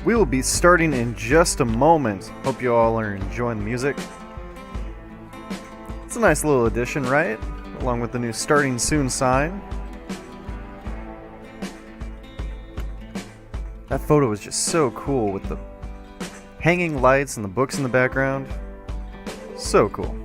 We will be starting in just a moment. Hope you all are enjoying the music. It's a nice little addition, right? Along with the new starting soon sign. That photo is just so cool with the hanging lights and the books in the background. So cool.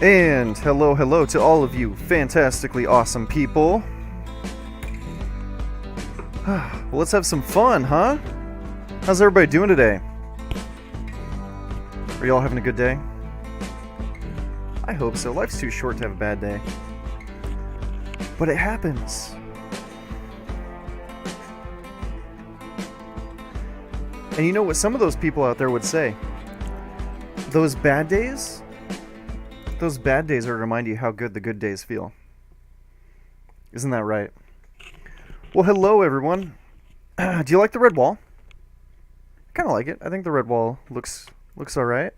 And hello to all of you fantastically awesome people. Well, let's have some fun, huh? How's everybody doing today? Are y'all having a good day? I hope so. Life's too short to have a bad day. But it happens. And you know what some of those people out there would say? Those bad days are to remind you how good the good days feel. Isn't that right? Well, hello everyone. Do you like the red wall? I kind of like it. I think the red wall looks alright.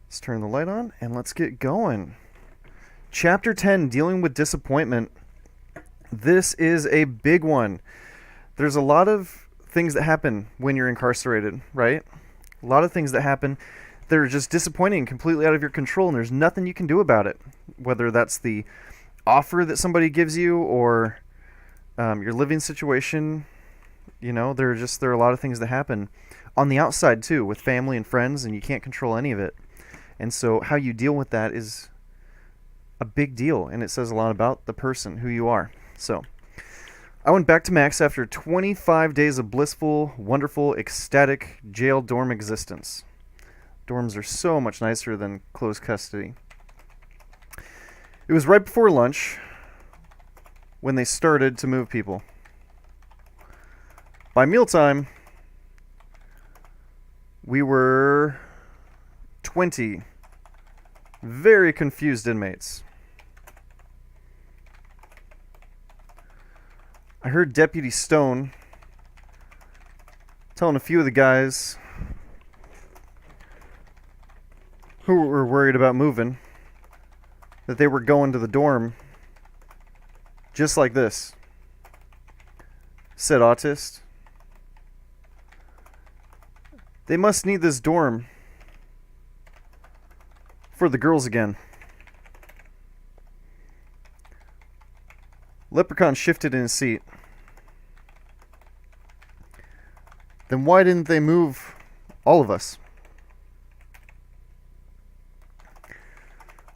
Let's turn the light on and let's get going. Chapter 10, Dealing with Disappointment. This is a big one. There's a lot of things that happen when you're incarcerated, right? A lot of things that happen that are just disappointing, completely out of your control, and there's nothing you can do about it. Whether that's the offer that somebody gives you or your living situation, you know, there are a lot of things that happen on the outside too, with family and friends, and you can't control any of it. And so how you deal with that is a big deal, and it says a lot about the person, who you are. So I went back to Max after 25 days of blissful, wonderful, ecstatic jail dorm existence. Dorms are so much nicer than closed custody. It was right before lunch when they started to move people. By mealtime, we were 20 very confused inmates. I heard Deputy Stone telling a few of the guys who were worried about moving that they were going to the dorm just like this. Said Autist. They must need this dorm for the girls again. Leprechaun shifted in his seat. Then why didn't they move all of us?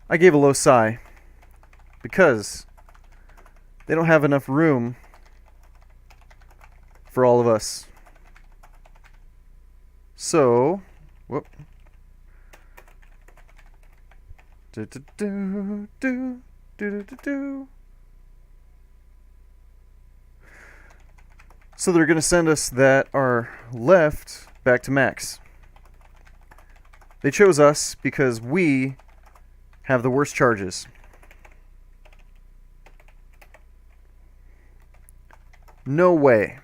I gave a low sigh, because they don't have enough room for all of us. So, whoop. Do do do do do do do. So they're going to send us that are left back to Max. They chose us because we have the worst charges. No way.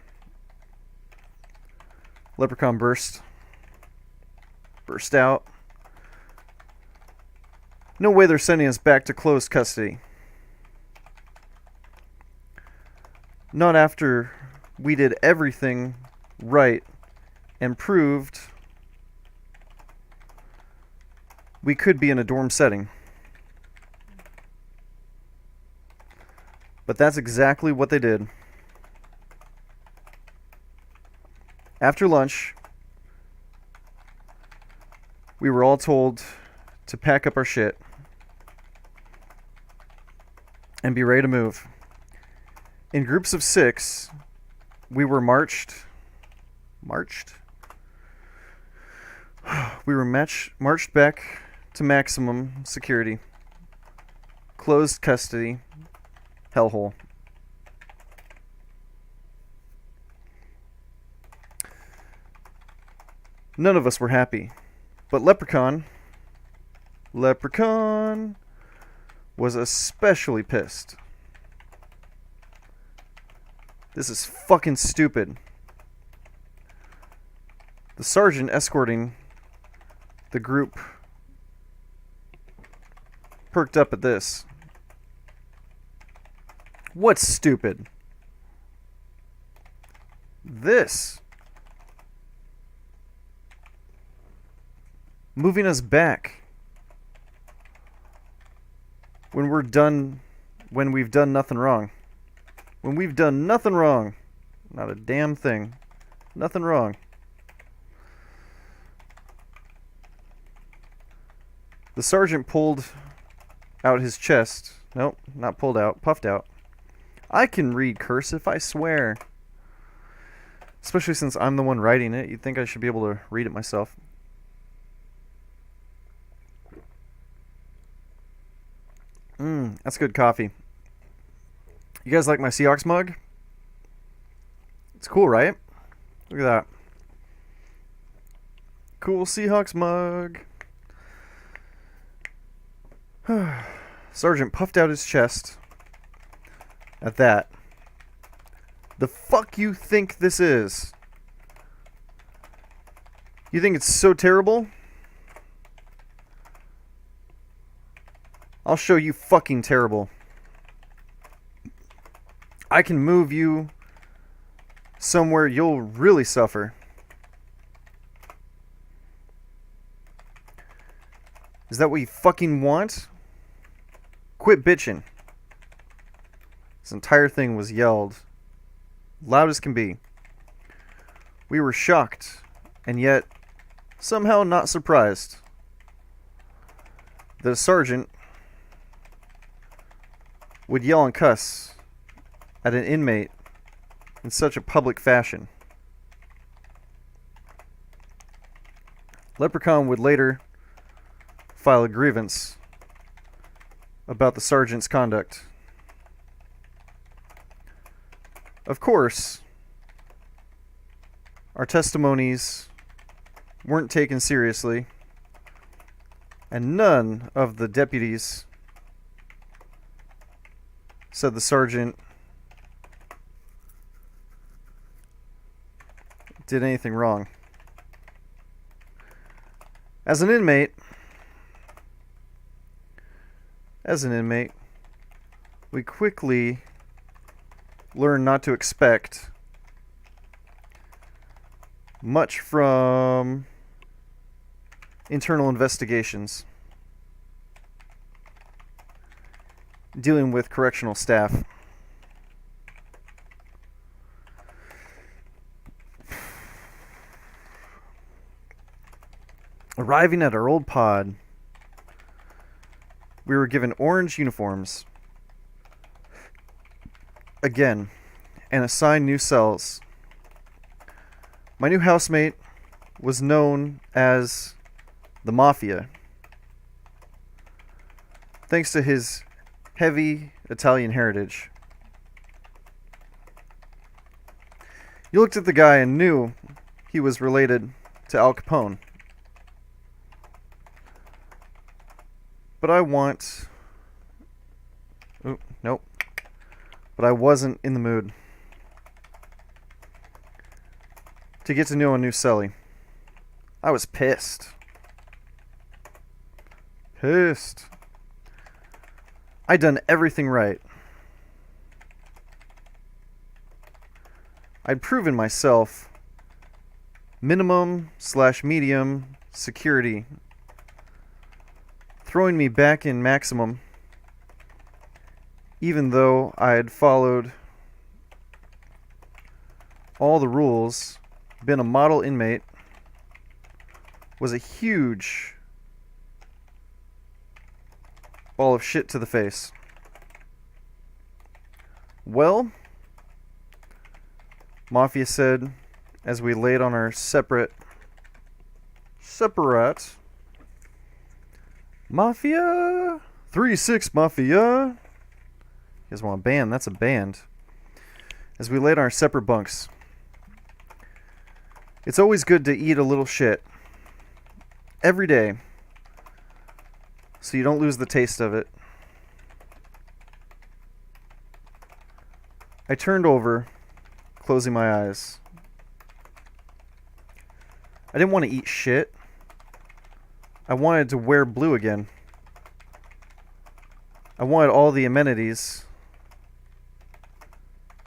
Leprechaun burst out. No way they're sending us back to closed custody. Not after we did everything right and proved we could be in a dorm setting. But that's exactly what they did. After lunch, we were all told to pack up our shit and be ready to move. In groups of 6, we were marched. We were marched back to maximum security, closed custody, hellhole. None of us were happy, but Leprechaun was especially pissed. This is fucking stupid. The sergeant escorting the group perked up at this. What's stupid? This. Moving us back when we've done nothing wrong. When we've done nothing wrong. Not a damn thing. Nothing wrong. The sergeant pulled out his chest. Nope, not pulled out, puffed out. I can read cursive, I swear. Especially since I'm the one writing it. You'd think I should be able to read it myself. That's good coffee. You guys like my Seahawks mug? It's cool, right? Look at that. Cool Seahawks mug. Sergeant puffed out his chest at that. The fuck you think this is? You think it's so terrible? I'll show you fucking terrible. I can move you somewhere you'll really suffer. Is that what you fucking want? Quit bitching. This entire thing was yelled loud as can be. We were shocked, and yet somehow not surprised that a sergeant would yell and cuss at an inmate in such a public fashion. Leprechaun would later file a grievance about the sergeant's conduct. Of course, our testimonies weren't taken seriously, and none of the deputies said the sergeant did anything wrong. As an inmate, we quickly learned not to expect much from internal investigations dealing with correctional staff. Arriving at our old pod, we were given orange uniforms again and assigned new cells. My new housemate was known as the Mafia, thanks to his heavy Italian heritage. You looked at the guy and knew he was related to Al Capone. But I wasn't in the mood to get to know a new cellie. I was pissed. I'd done everything right. I'd proven myself minimum/medium security, throwing me back in maximum, even though I had followed all the rules, been a model inmate, was a huge ball of shit to the face. Well, Mafia said, as we laid on our separate Mafia 3-6 Mafia. You guys want a band? That's a band. As we laid on our separate bunks. It's always good to eat a little shit every day so you don't lose the taste of it. I turned over, closing my eyes. I didn't want to eat shit. I wanted to wear blue again. I wanted all the amenities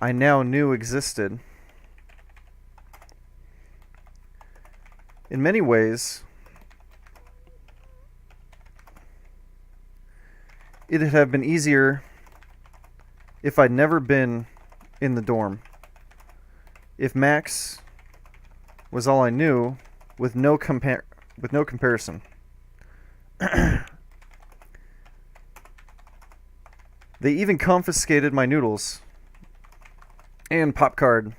I now knew existed. In many ways, it'd have been easier if I'd never been in the dorm. If Max was all I knew, with no comparison. They even confiscated my noodles and pop card.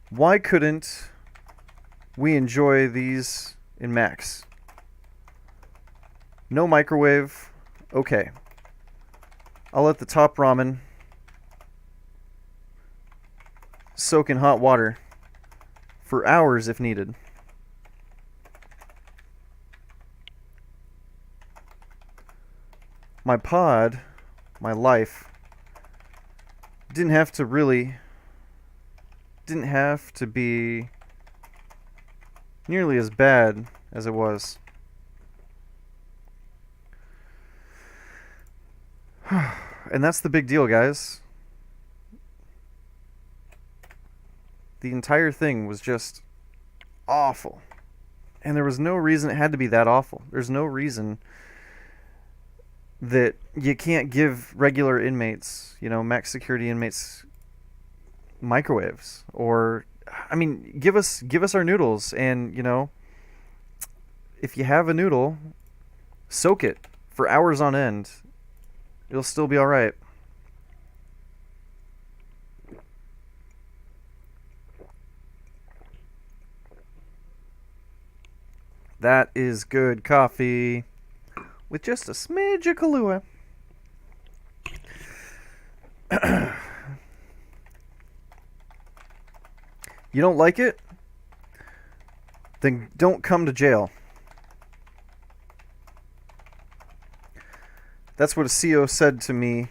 Why couldn't we enjoy these in Max? No microwave. Okay. I'll let the top ramen soak in hot water for hours if needed. My pod, my life, didn't have to be nearly as bad as it was. And that's the big deal, guys. The entire thing was just awful. And there was no reason it had to be that awful. There's no reason that you can't give regular inmates, max security inmates, microwaves. Or, I mean, give us our noodles. And, if you have a noodle, soak it for hours on end. It'll still be all right. That is good coffee with just a smidge of Kahlua. You don't like it? Then don't come to jail. That's what a CO said to me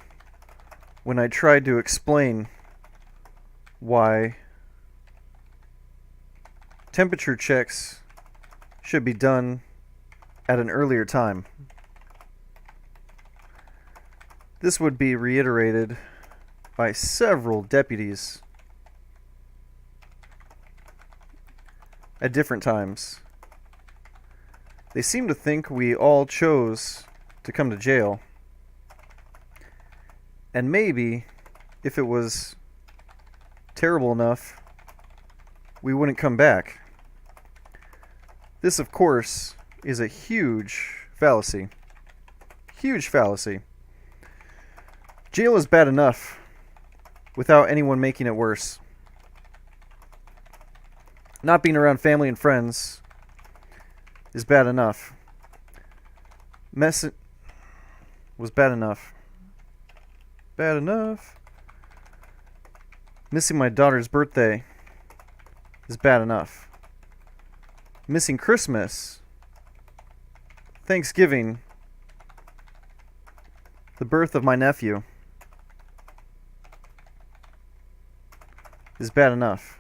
when I tried to explain why temperature checks should be done at an earlier time. This would be reiterated by several deputies at different times. They seem to think we all chose to come to jail. And maybe, if it was terrible enough, we wouldn't come back. This, of course, is a huge fallacy. Huge fallacy. Jail is bad enough without anyone making it worse. Not being around family and friends is bad enough. Mess was bad enough. Bad enough. Missing my daughter's birthday is bad enough. Missing Christmas, Thanksgiving, the birth of my nephew is bad enough.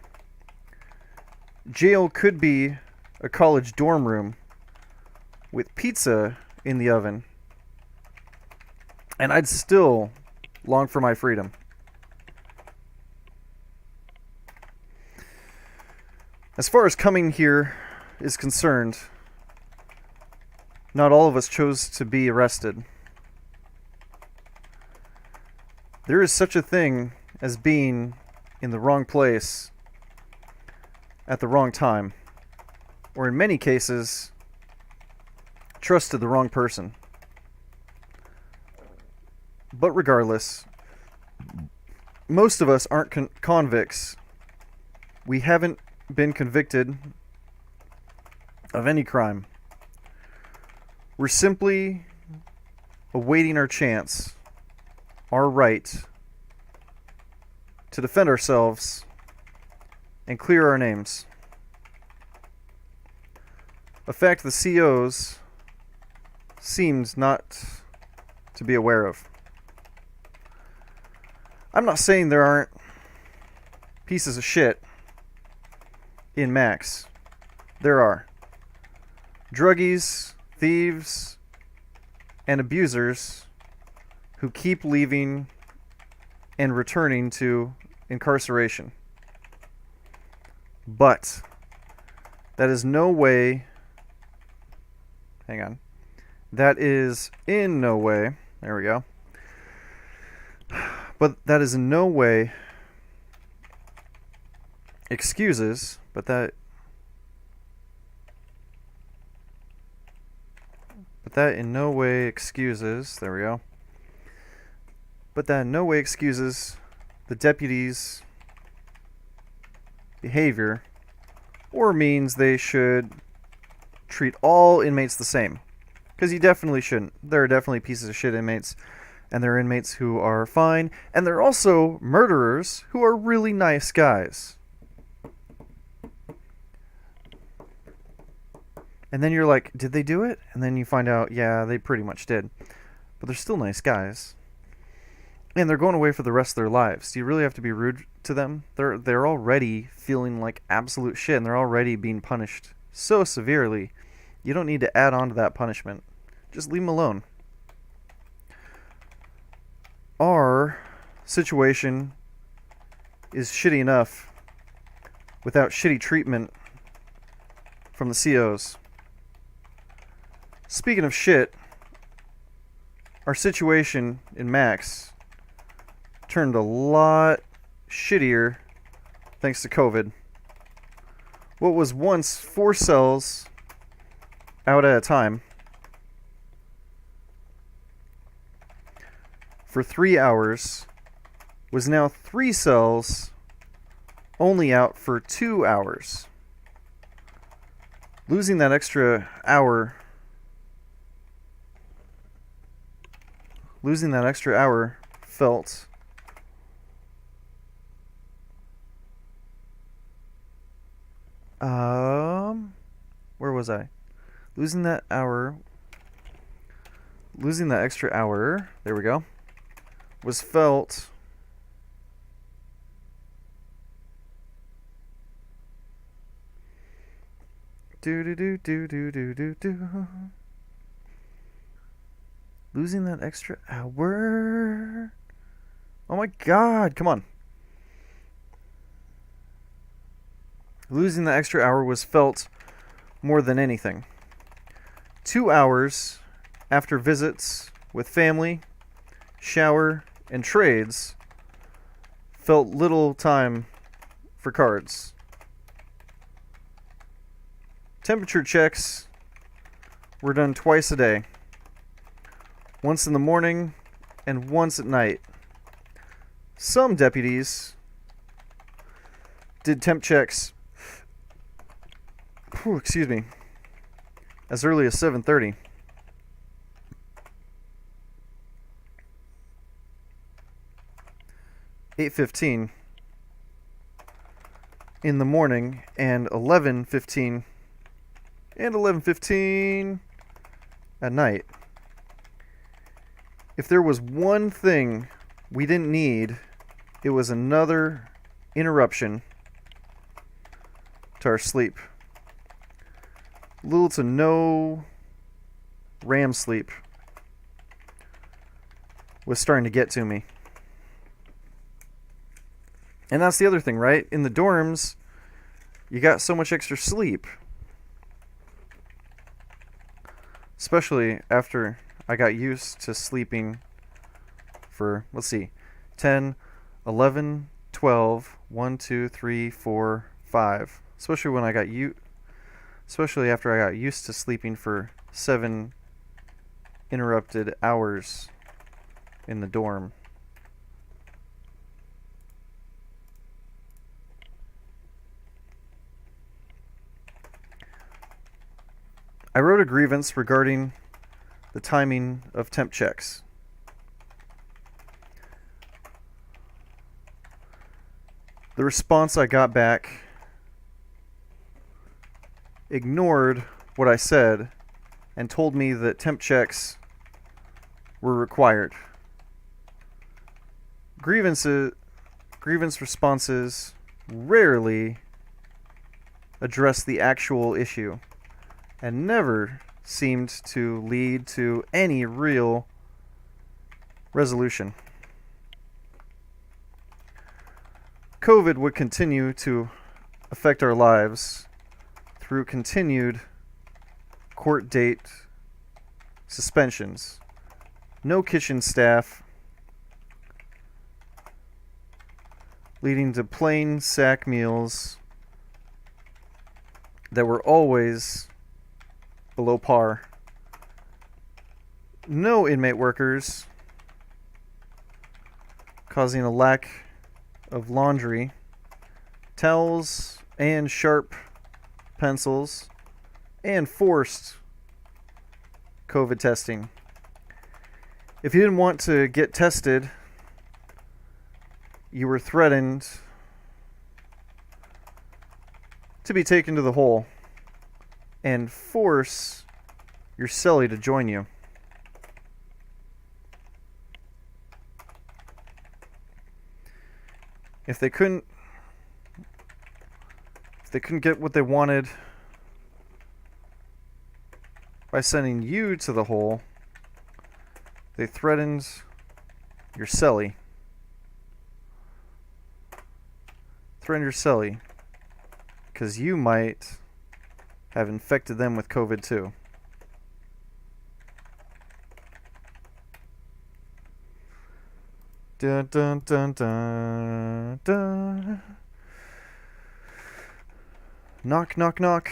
Jail could be a college dorm room with pizza in the oven, and I'd still long for my freedom. As far as coming here is concerned, not all of us chose to be arrested. There is such a thing as being in the wrong place at the wrong time, or in many cases, trusted the wrong person. But regardless, most of us aren't convicts. We haven't been convicted of any crime. We're simply awaiting our chance, our right to defend ourselves and clear our names. A fact the COs seems not to be aware of. I'm not saying there aren't pieces of shit in Max. There are. Druggies, thieves, and abusers who keep leaving and returning to incarceration. But that is no way... Hang on. That is in no way... There we go. But that is in no way excuses, but that in no way excuses, there we go. But that in no way excuses the deputies' behavior, or means they should treat all inmates the same. Because you definitely shouldn't. There are definitely pieces of shit inmates, and there are inmates who are fine, and there are also murderers who are really nice guys. And then you're like, did they do it? And then you find out, yeah, they pretty much did. But they're still nice guys. And they're going away for the rest of their lives. Do you really have to be rude to them? They're already feeling like absolute shit, and they're already being punished so severely. You don't need to add on to that punishment. Just leave them alone. Our situation is shitty enough without shitty treatment from the COs. Speaking of shit, our situation in Max turned a lot shittier thanks to COVID. What was once 4 cells out at a time for 3 hours was now 3 cells only out for 2 hours. Losing that extra hour felt where was I? Losing that extra hour, there we go, was felt losing that extra hour. Oh my god, come on. Losing the extra hour was felt more than anything. 2 hours after visits with family, shower, and trades felt little time for cards. Temperature checks were done twice a day. Once in the morning and once at night. Some deputies did temp checks as early as 7:30. (8:15) in the morning and 11:15 and 11:15 at night. If there was one thing we didn't need, it was another interruption to our sleep. Little to no REM sleep was starting to get to me. And that's the other thing, right? In the dorms, you got so much extra sleep. Especially after I got used to sleeping for, let's see, 10, 11, 12, 1, 2, 3, 4, 5. Especially after I got used to sleeping for 7 interrupted hours in the dorm. I wrote a grievance regarding the timing of temp checks. The response I got back ignored what I said and told me that temp checks were required. Grievance responses rarely address the actual issue and never seemed to lead to any real resolution. COVID would continue to affect our lives through continued court date suspensions, no kitchen staff, leading to plain sack meals that were always below par, no inmate workers, causing a lack of laundry, towels, and sharp pencils, and forced COVID testing. If you didn't want to get tested, you were threatened to be taken to the hole and force your cellie to join you. If they couldn't get what they wanted by sending you to the hole, they threatened your cellie. Threatened your cellie because you might have infected them with COVID too. Dun dun dun dun dun. Knock knock knock.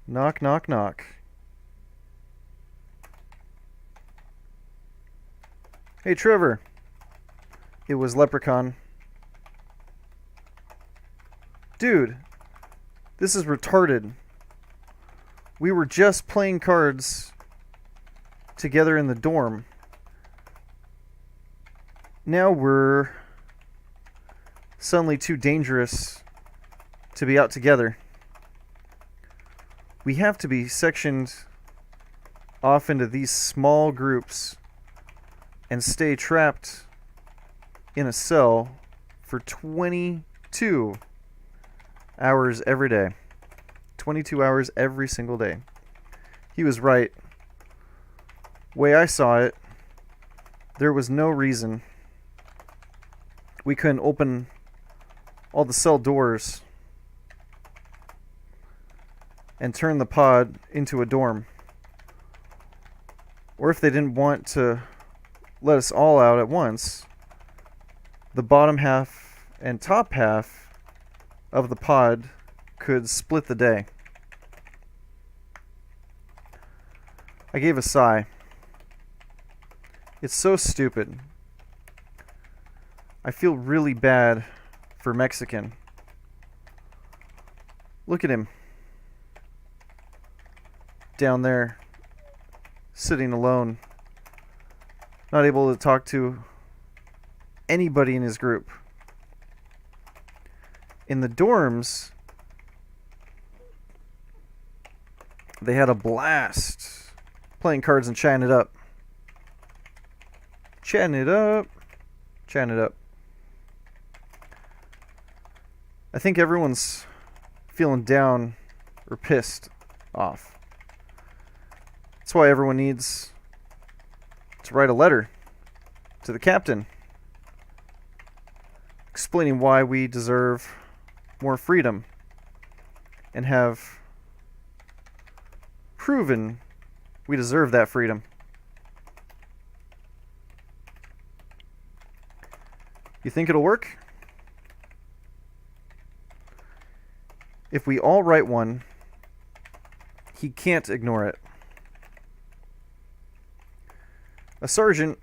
Knock knock knock. Hey Trevor. It was Leprechaun. Dude, this is retarded. We were just playing cards together in the dorm. Now we're suddenly too dangerous to be out together. We have to be sectioned off into these small groups and stay trapped in a cell for 22 hours every day. 22 hours every single day. He was right. Way I saw it, there was no reason we couldn't open all the cell doors and turn the pod into a dorm. Or if they didn't want to let us all out at once, the bottom half and top half of the pod could split the day. I gave a sigh. It's so stupid. I feel really bad for Mexican. Look at him. Down there, sitting alone, not able to talk to anybody in his group. In the dorms, they had a blast playing cards and chatting it up. Chatting it up. Chatting it up. I think everyone's feeling down or pissed off. That's why everyone needs to write a letter to the captain. explaining why we deserve more freedom and have proven we deserve that freedom. You think it'll work? If we all write one, he can't ignore it. A sergeant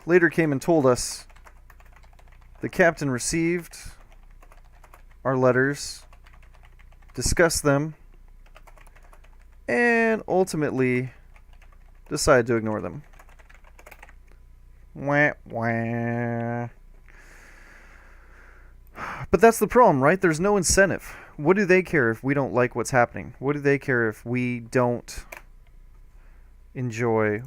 later came and told us the captain received our letters, discussed them, and ultimately decided to ignore them. Wah, wah. But that's the problem, right? There's no incentive. What do they care if we don't like what's happening? What do they care if we don't enjoy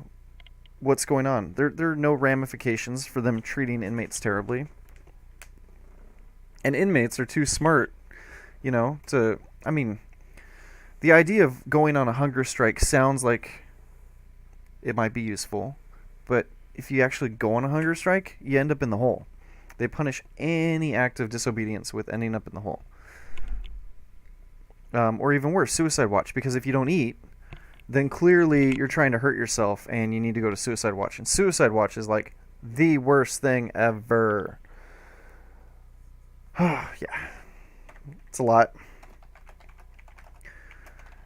what's going on? There are no ramifications for them treating inmates terribly. And inmates are too smart, the idea of going on a hunger strike sounds like it might be useful, but if you actually go on a hunger strike, you end up in the hole. They punish any act of disobedience with ending up in the hole. Or even worse, suicide watch, because if you don't eat, then clearly you're trying to hurt yourself and you need to go to suicide watch. And suicide watch is like the worst thing ever. Yeah, it's a lot.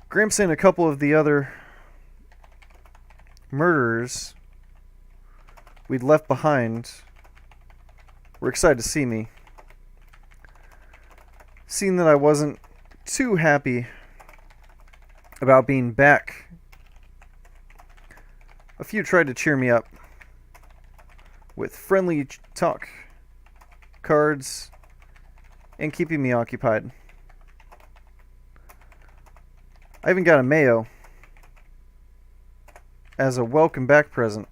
Gramps and a couple of the other murderers we'd left behind were excited to see me. Seeing that I wasn't too happy about being back, a few tried to cheer me up with friendly talk, cards, and keeping me occupied. I even got a mayo as a welcome back present.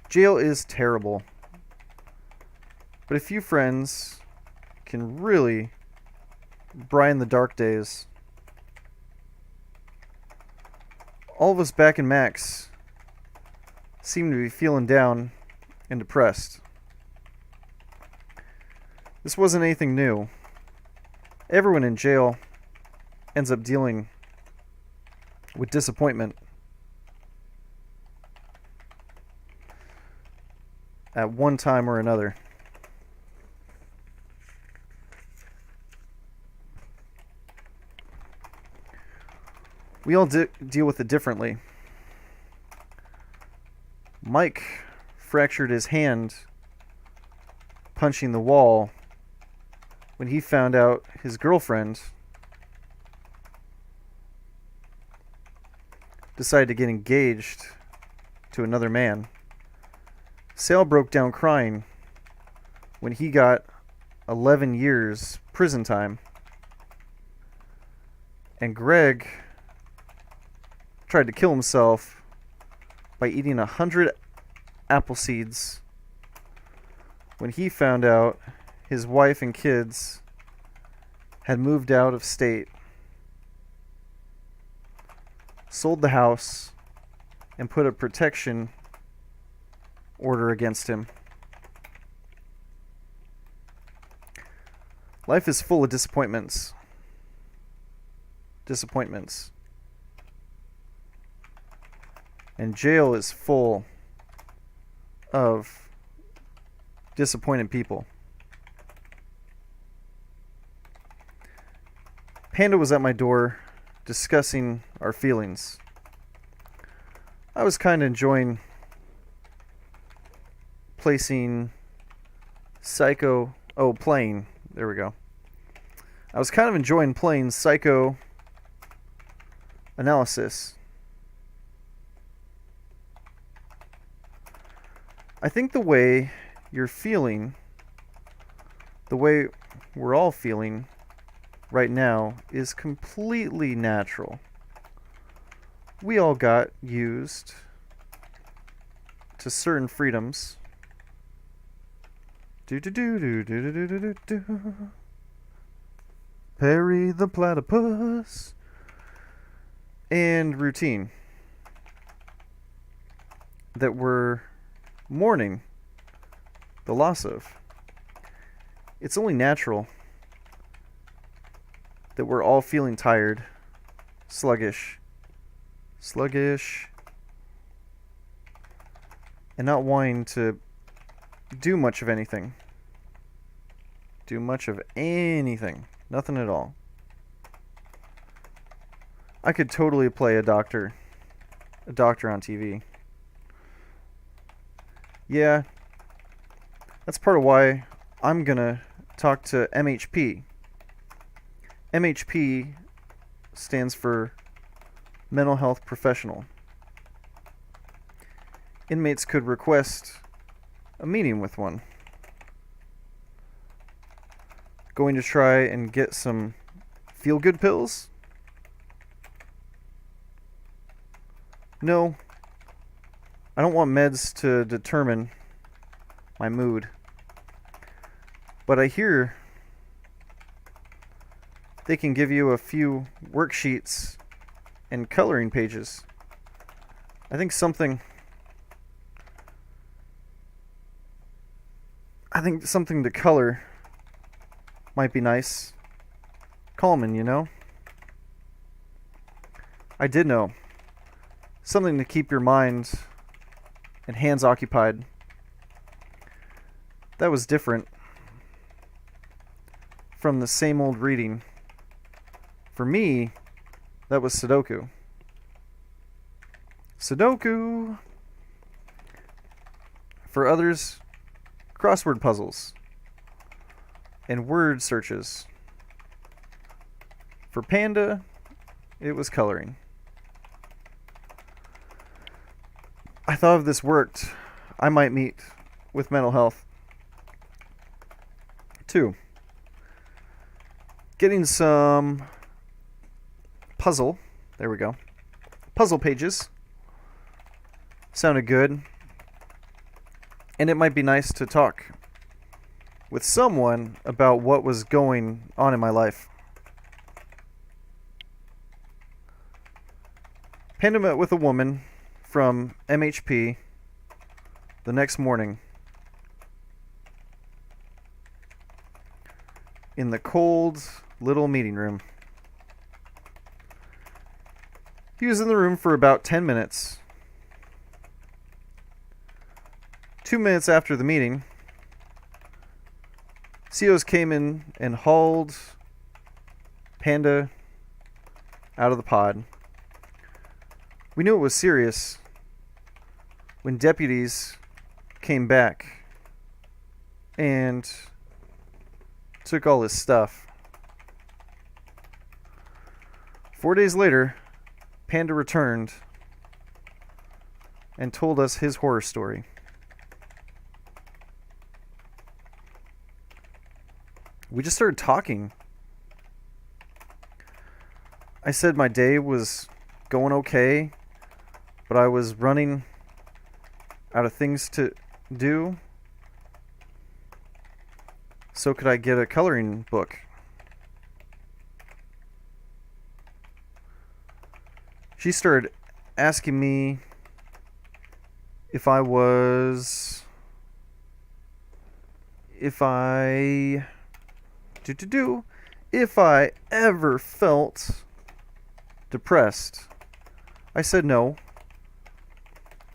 Jail is terrible, but a few friends can really brighten the dark days. All of us back in Max seem to be feeling down and depressed. This wasn't anything new. Everyone in jail ends up dealing with disappointment at one time or another. We all deal with it differently. Mike fractured his hand punching the wall when he found out his girlfriend decided to get engaged to another man. Sal broke down crying when he got 11 years prison time. And Greg tried to kill himself by eating 100 apple seeds when he found out his wife and kids had moved out of state, sold the house, and put a protection order against him. Life is full of disappointments. And jail is full of disappointed people. Panda was at my door discussing our feelings. I was kind of enjoying playing. There we go. I was kind of enjoying playing psychoanalysis. I think the way you're feeling, the way we're all feeling right now, is completely natural. We all got used to certain freedoms. Perry the platypus. and routine that we're mourning the loss of. It's only natural that we're all feeling tired, sluggish, and not wanting to do much of anything. Nothing at all. I could totally play a doctor on TV. Yeah, that's part of why I'm gonna talk to MHP. MHP stands for Mental Health Professional. Inmates could request a meeting with one. Going to try and get some feel-good pills? No. I don't want meds to determine my mood. But I hear they can give you a few worksheets and coloring pages. I think something to color might be nice. Calming, you know? I did know. Something to keep your mind and hands occupied. That was different from the same old reading. For me, that was Sudoku. For others, crossword puzzles and word searches. For Panda, it was coloring. I thought if this worked, I might meet with mental health. 2. Getting some puzzle pages sounded good. And it might be nice to talk with someone about what was going on in my life. Panda met with a woman from MHP the next morning in the cold little meeting room. He was in the room for about 10 minutes. 2 minutes after the meeting, COs came in and hauled Panda out of the pod. We knew it was serious when deputies came back and took all his stuff. 4 days later, Panda returned and told us his horror story. We just started talking. I said my day was going okay, but I was running out of things to do. So could I get a coloring book? She started asking me if I ever felt depressed. I said no.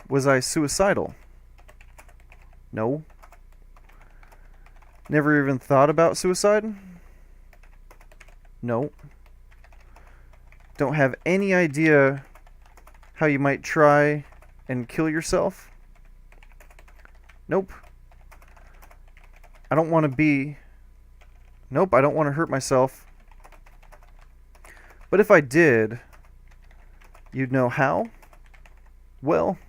Was I suicidal? No. Never even thought about suicide? No. Don't have any idea how you might try and kill yourself? Nope. I don't want to hurt myself. But if I did, you'd know how? Well,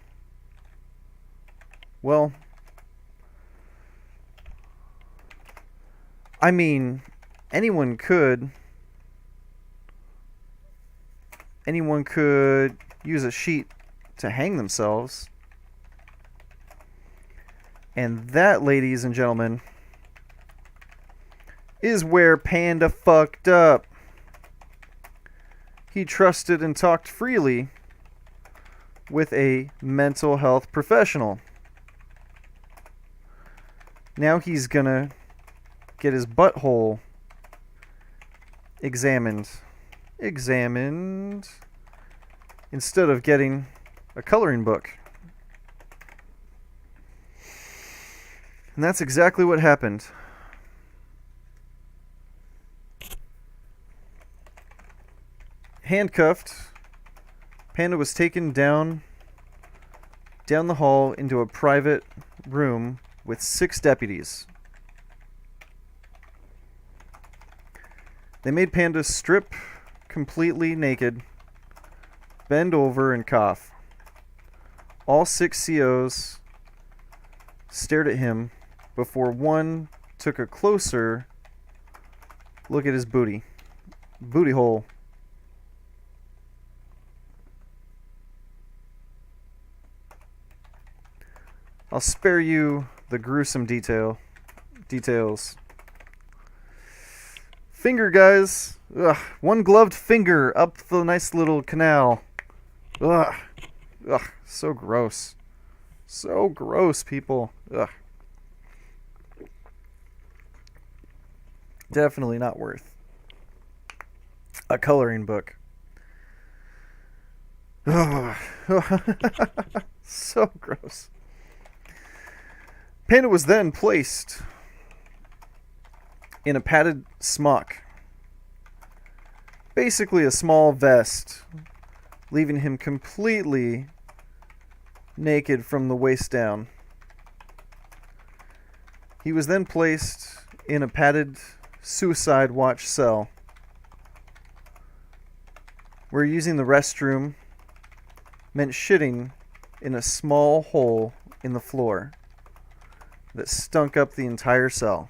I mean, anyone could use a sheet to hang themselves. And that, ladies and gentlemen, is where Panda fucked up. he trusted and talked freely with a mental health professional. Now he's gonna get his butthole examined instead of getting a coloring book. And that's exactly what happened. Handcuffed, Panda was taken down the hall into a private room with 6 deputies. They made Panda strip completely naked, bend over, and cough. All 6 COs stared at him before one took a closer look at his booty hole. I'll spare you the gruesome details. Finger, guys. Ugh. One gloved finger up the nice little canal. Ugh. Ugh. So gross. So gross, people. Ugh. Definitely not worth a coloring book. Ugh. So gross. Panda was then placed in a padded smock, basically a small vest, leaving him completely naked from the waist down. He was then placed in a padded suicide watch cell, where using the restroom meant shitting in a small hole in the floor that stunk up the entire cell.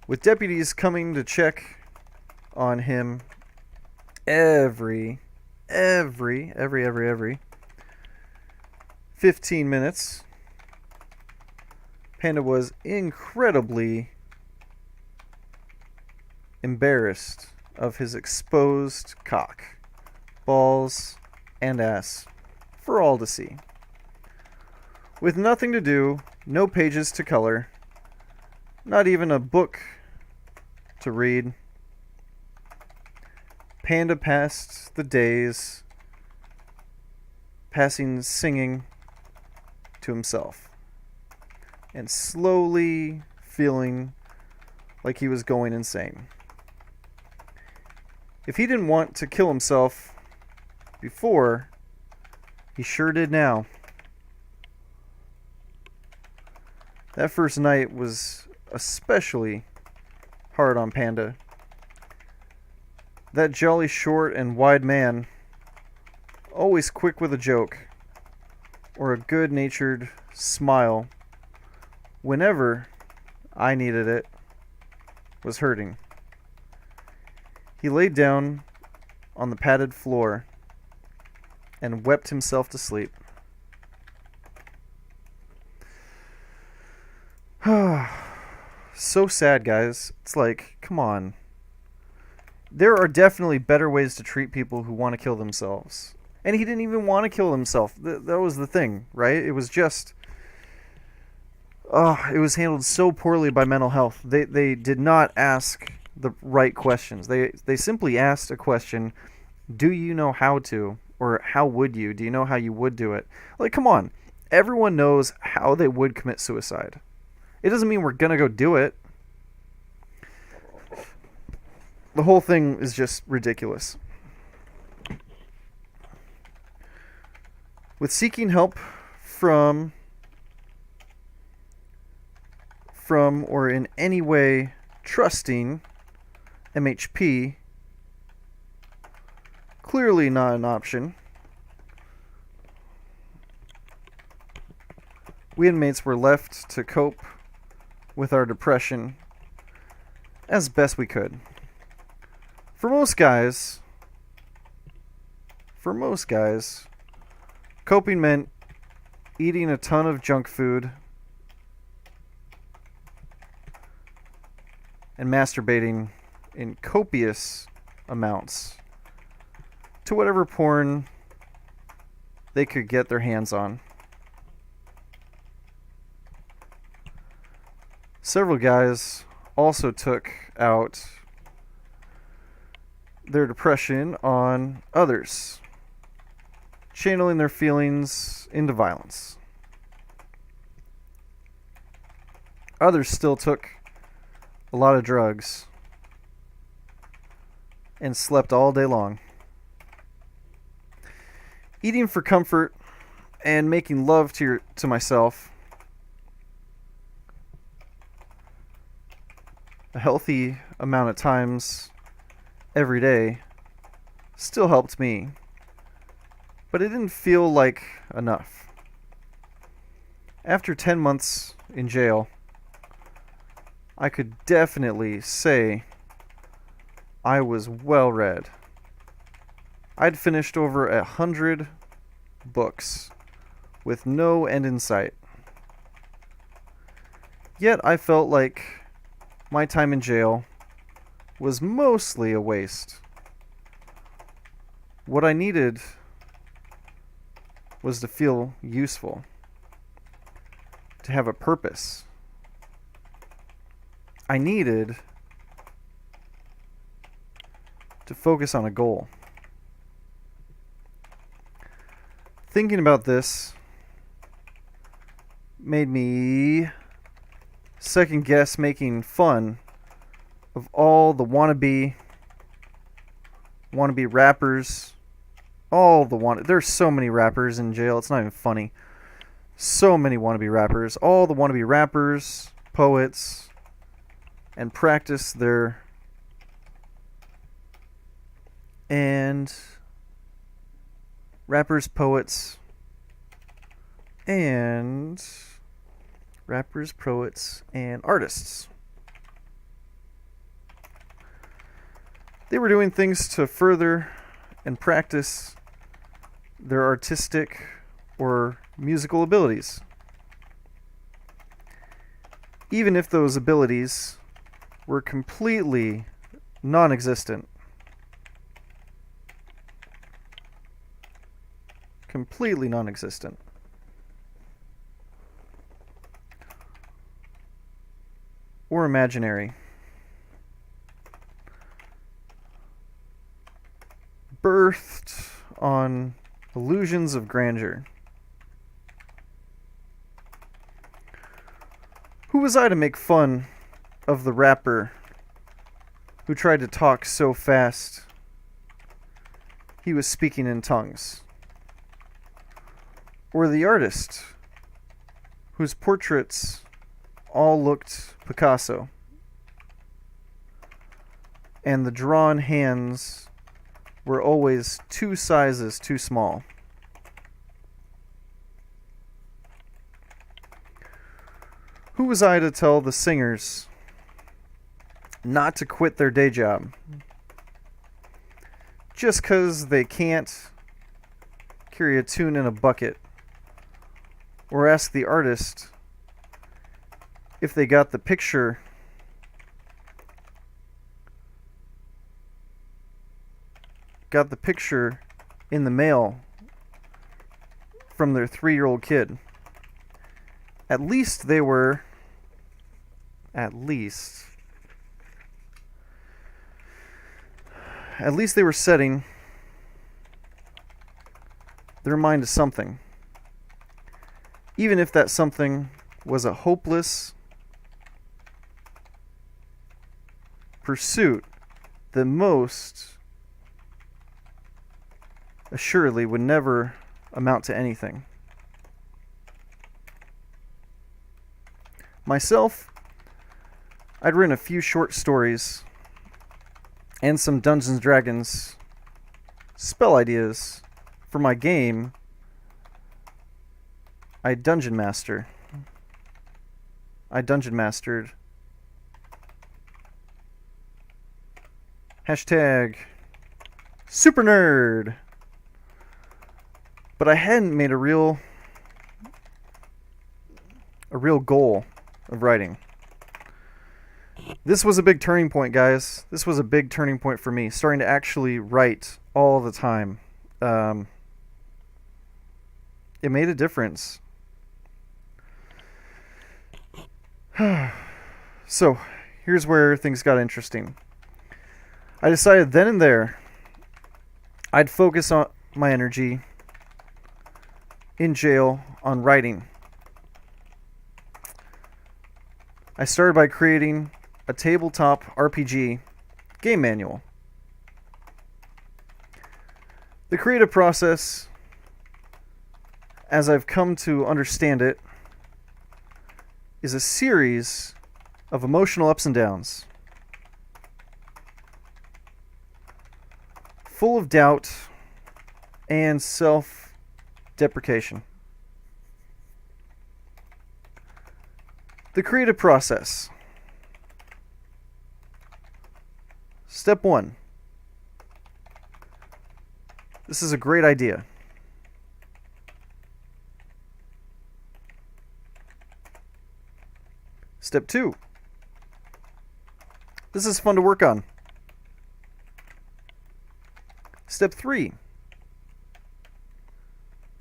With deputies coming to check on him every 15 minutes, Panda was incredibly embarrassed of his exposed cock, balls, and ass for all to see. With nothing to do, no pages to color, not even a book to read, Panda passed the days singing to himself and slowly feeling like he was going insane. If he didn't want to kill himself before, he sure did now. That first night was especially hard on Panda. That jolly short and wide man, always quick with a joke or a good-natured smile whenever I needed it, was hurting. He laid down on the padded floor and wept himself to sleep. So sad, guys. It's like, come on. There are definitely better ways to treat people who want to kill themselves. And he didn't even want to kill himself. That was the thing, right? It was just... it was handled so poorly by mental health. They did not ask the right questions. They simply asked a question, do you know how to? Or how would you? Do you know how you would do it? Like, come on. Everyone knows how they would commit suicide. It doesn't mean we're going to go do it. The whole thing is just ridiculous. With seeking help from or in any way trusting MHP, clearly not an option. We inmates were left to cope with our depression as best we could. For most guys, coping meant eating a ton of junk food and masturbating in copious amounts to whatever porn they could get their hands on. Several guys also took out their depression on others, channeling their feelings into violence. Others still took a lot of drugs and slept all day long. Eating for comfort and making love to myself, a healthy amount of times every day, still helped me, but it didn't feel like enough. After 10 months in jail, I could definitely say I was well read. I'd finished over 100 books with no end in sight. Yet I felt like my time in jail was mostly a waste. What I needed was to feel useful, to have a purpose. I needed to focus on a goal. Thinking about this made me second guess making fun of all the wannabe rappers, there's so many rappers in jail, it's not even funny. So many wannabe rappers, all the wannabe rappers, poets, and practice their rappers, poets, and artists. They were doing things to further and practice their artistic or musical abilities. Even if those abilities were completely non-existent. Completely non-existent. Or imaginary. Birthed on illusions of grandeur. Who was I to make fun of the rapper who tried to talk so fast he was speaking in tongues? Or the artist whose portraits all looked Picasso, and the drawn hands were always 2 sizes too small? Who was I to tell the singers not to quit their day job just 'cause they can't carry a tune in a bucket? Or ask the artist if they got the picture in the mail from their 3-year-old kid. At least they were setting their mind to something. Even if that something was a hopeless pursuit that most assuredly would never amount to anything. Myself, I'd written a few short stories and some Dungeons & Dragons spell ideas for my game I dungeon mastered. Hashtag super nerd. But I hadn't made a real goal of writing. This was a big turning point, guys. This was a big turning point for me, starting to actually write all the time. It made a difference. So, here's where things got interesting. I decided then and there I'd focus on my energy in jail on writing. I started by creating a tabletop RPG game manual. The creative process, as I've come to understand it, is a series of emotional ups and downs, full of doubt and self-deprecation. The creative process. Step 1. This is a great idea. Step 2. This is fun to work on. Step 3.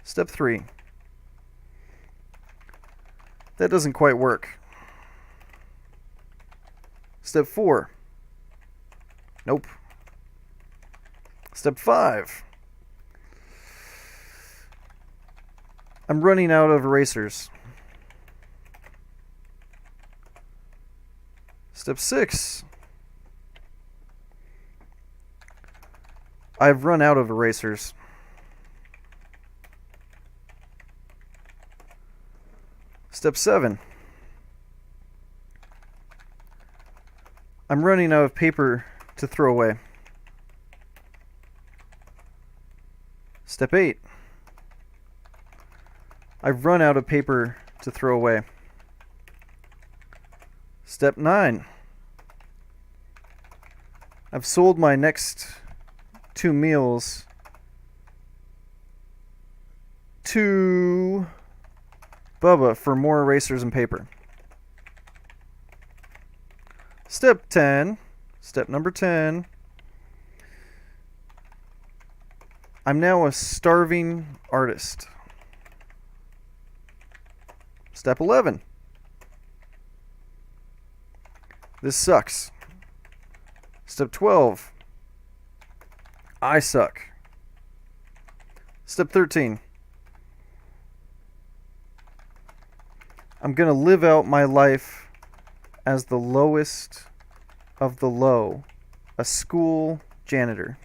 Step 3. That doesn't quite work. Step 4. Nope. Step 5. I'm running out of erasers. Step 6. I've run out of erasers. Step 7. I'm running out of paper to throw away. Step 8. I've run out of paper to throw away. Step 9. I've sold my next 2 meals to Bubba for more erasers and paper. Step 10. Step number 10. I'm now a starving artist. Step 11. This sucks. Step 12. I suck. Step 13. I'm going to live out my life as the lowest of the low, a school janitor.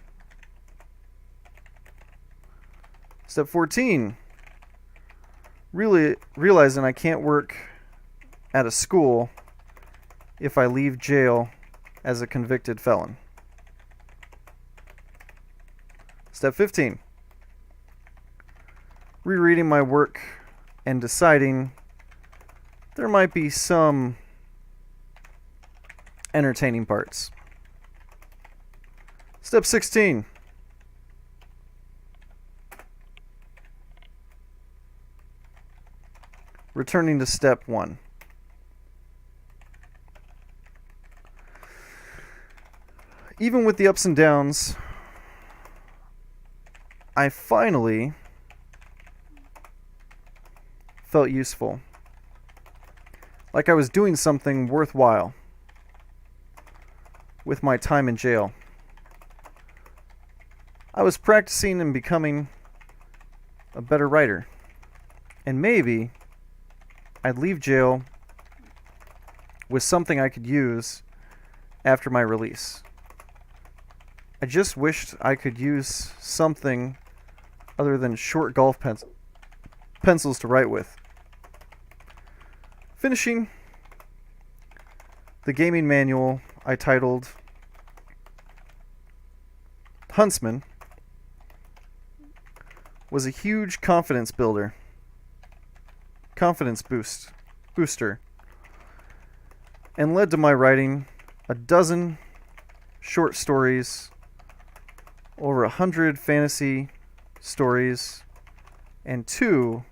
Step 14. Really realizing I can't work at a school if I leave jail as a convicted felon. Step 15. Rereading my work and deciding there might be some entertaining parts. Step 16. Returning to step 1. Even with the ups and downs, I finally felt useful. Like I was doing something worthwhile with my time in jail. I was practicing and becoming a better writer. And maybe I'd leave jail with something I could use after my release. I just wished I could use something other than short golf pencils to write with. Finishing the gaming manual I titled Huntsman was a huge confidence booster, and led to my writing a dozen short stories, over 100 fantasy stories, and 2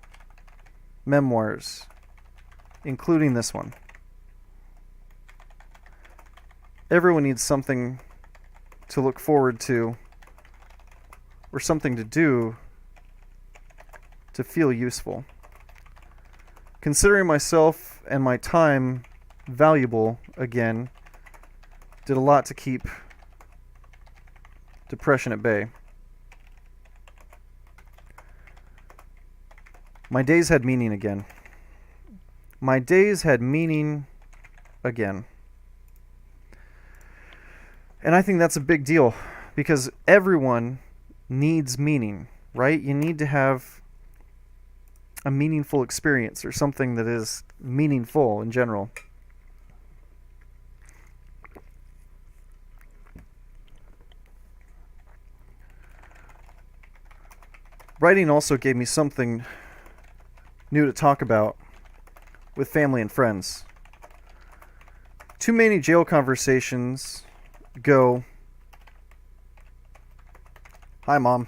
memoirs, including this one. Everyone needs something to look forward to or something to do to feel useful. Considering myself and my time valuable again did a lot to keep depression at bay. My days had meaning again. My days had meaning again. And I think that's a big deal because everyone needs meaning, right? You need to have a meaningful experience or something that is meaningful in general. Writing also gave me something new to talk about with family and friends. Too many jail conversations go, "Hi, Mom."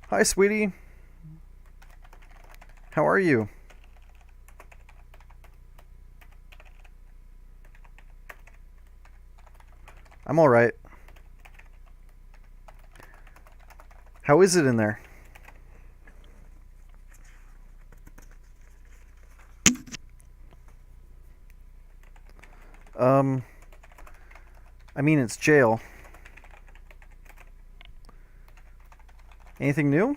"Hi, sweetie. How are you?" "I'm all right." "How is it in there?" I mean, it's jail. Anything new?"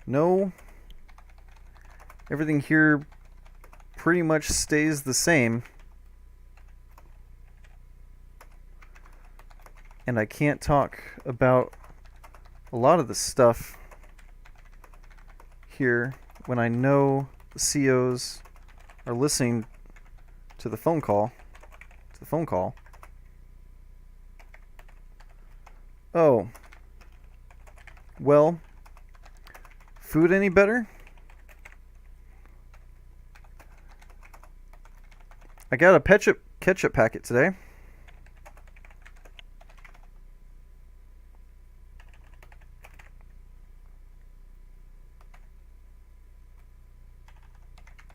"No. Everything here pretty much stays the same. And I can't talk about a lot of the stuff here when I know the COs are listening to the phone call. "Oh. Well, food any better?" "I got a ketchup packet today."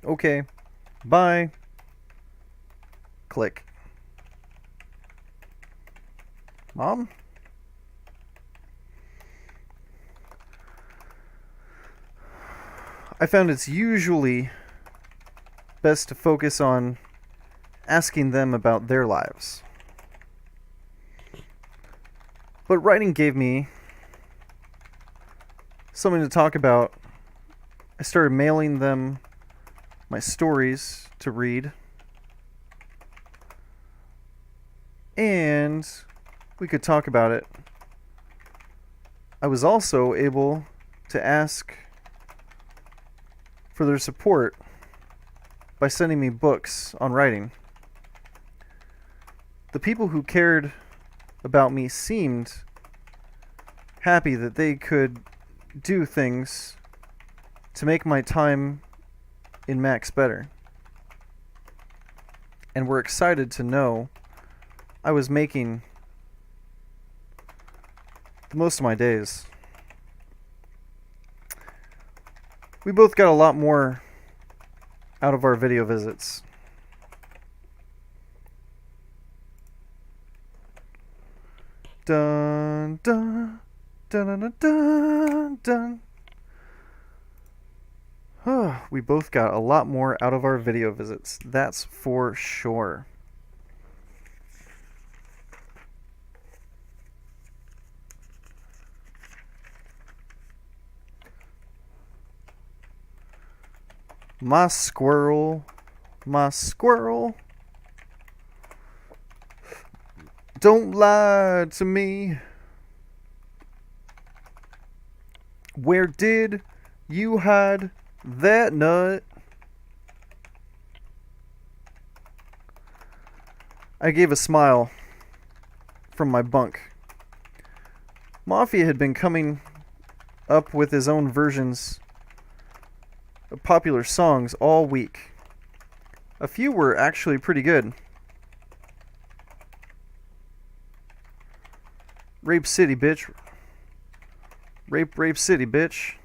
"Okay. Bye." Click. "Mom?" I found it's usually best to focus on asking them about their lives. But writing gave me something to talk about. I started mailing them my stories to read. And we could talk about it. I was also able to ask for their support by sending me books on writing. The people who cared about me seemed happy that they could do things to make my time in Max better, and were excited to know I was making the most of my days. We both got a lot more out of our video visits. Dun dun dun dun dun dun. We both got a lot more out of our video visits. That's for sure. My squirrel, don't lie to me. Where did you hide that nut? I gave a smile from my bunk. Mafia had been coming up with his own versions of popular songs all week. A few were actually pretty good. Rape City, bitch. Rape City, bitch.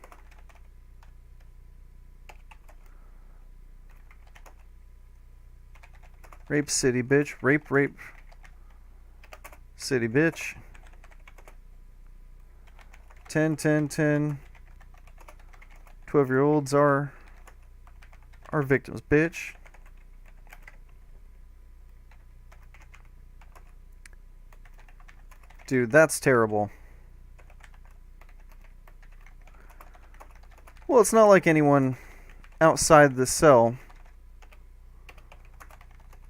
Rape city, bitch. Rape city, bitch. 10, 10, 10. 12-year-olds are victims, bitch. Dude, that's terrible. Well, it's not like anyone outside the cell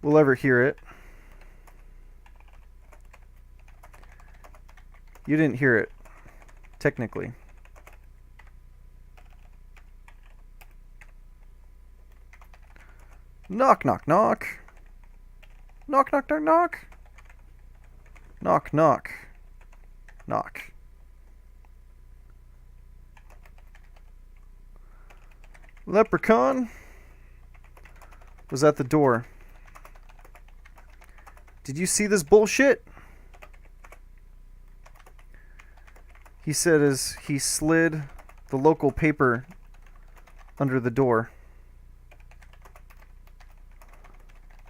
will ever hear it. You didn't hear it, technically. Knock, knock, knock. Knock, knock, knock, knock. Knock, knock. Knock. Leprechaun was at the door. Did you see this bullshit? He said as he slid the local paper under the door.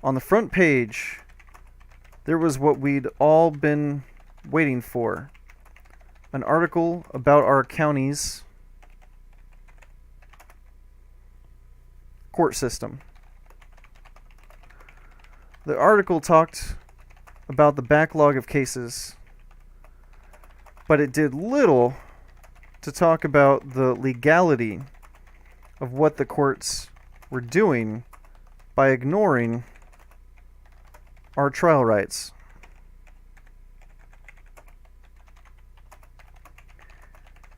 On the front page, there was what we'd all been waiting for. An article about our county's court system. The article talked about the backlog of cases, but it did little to talk about the legality of what the courts were doing by ignoring our trial rights.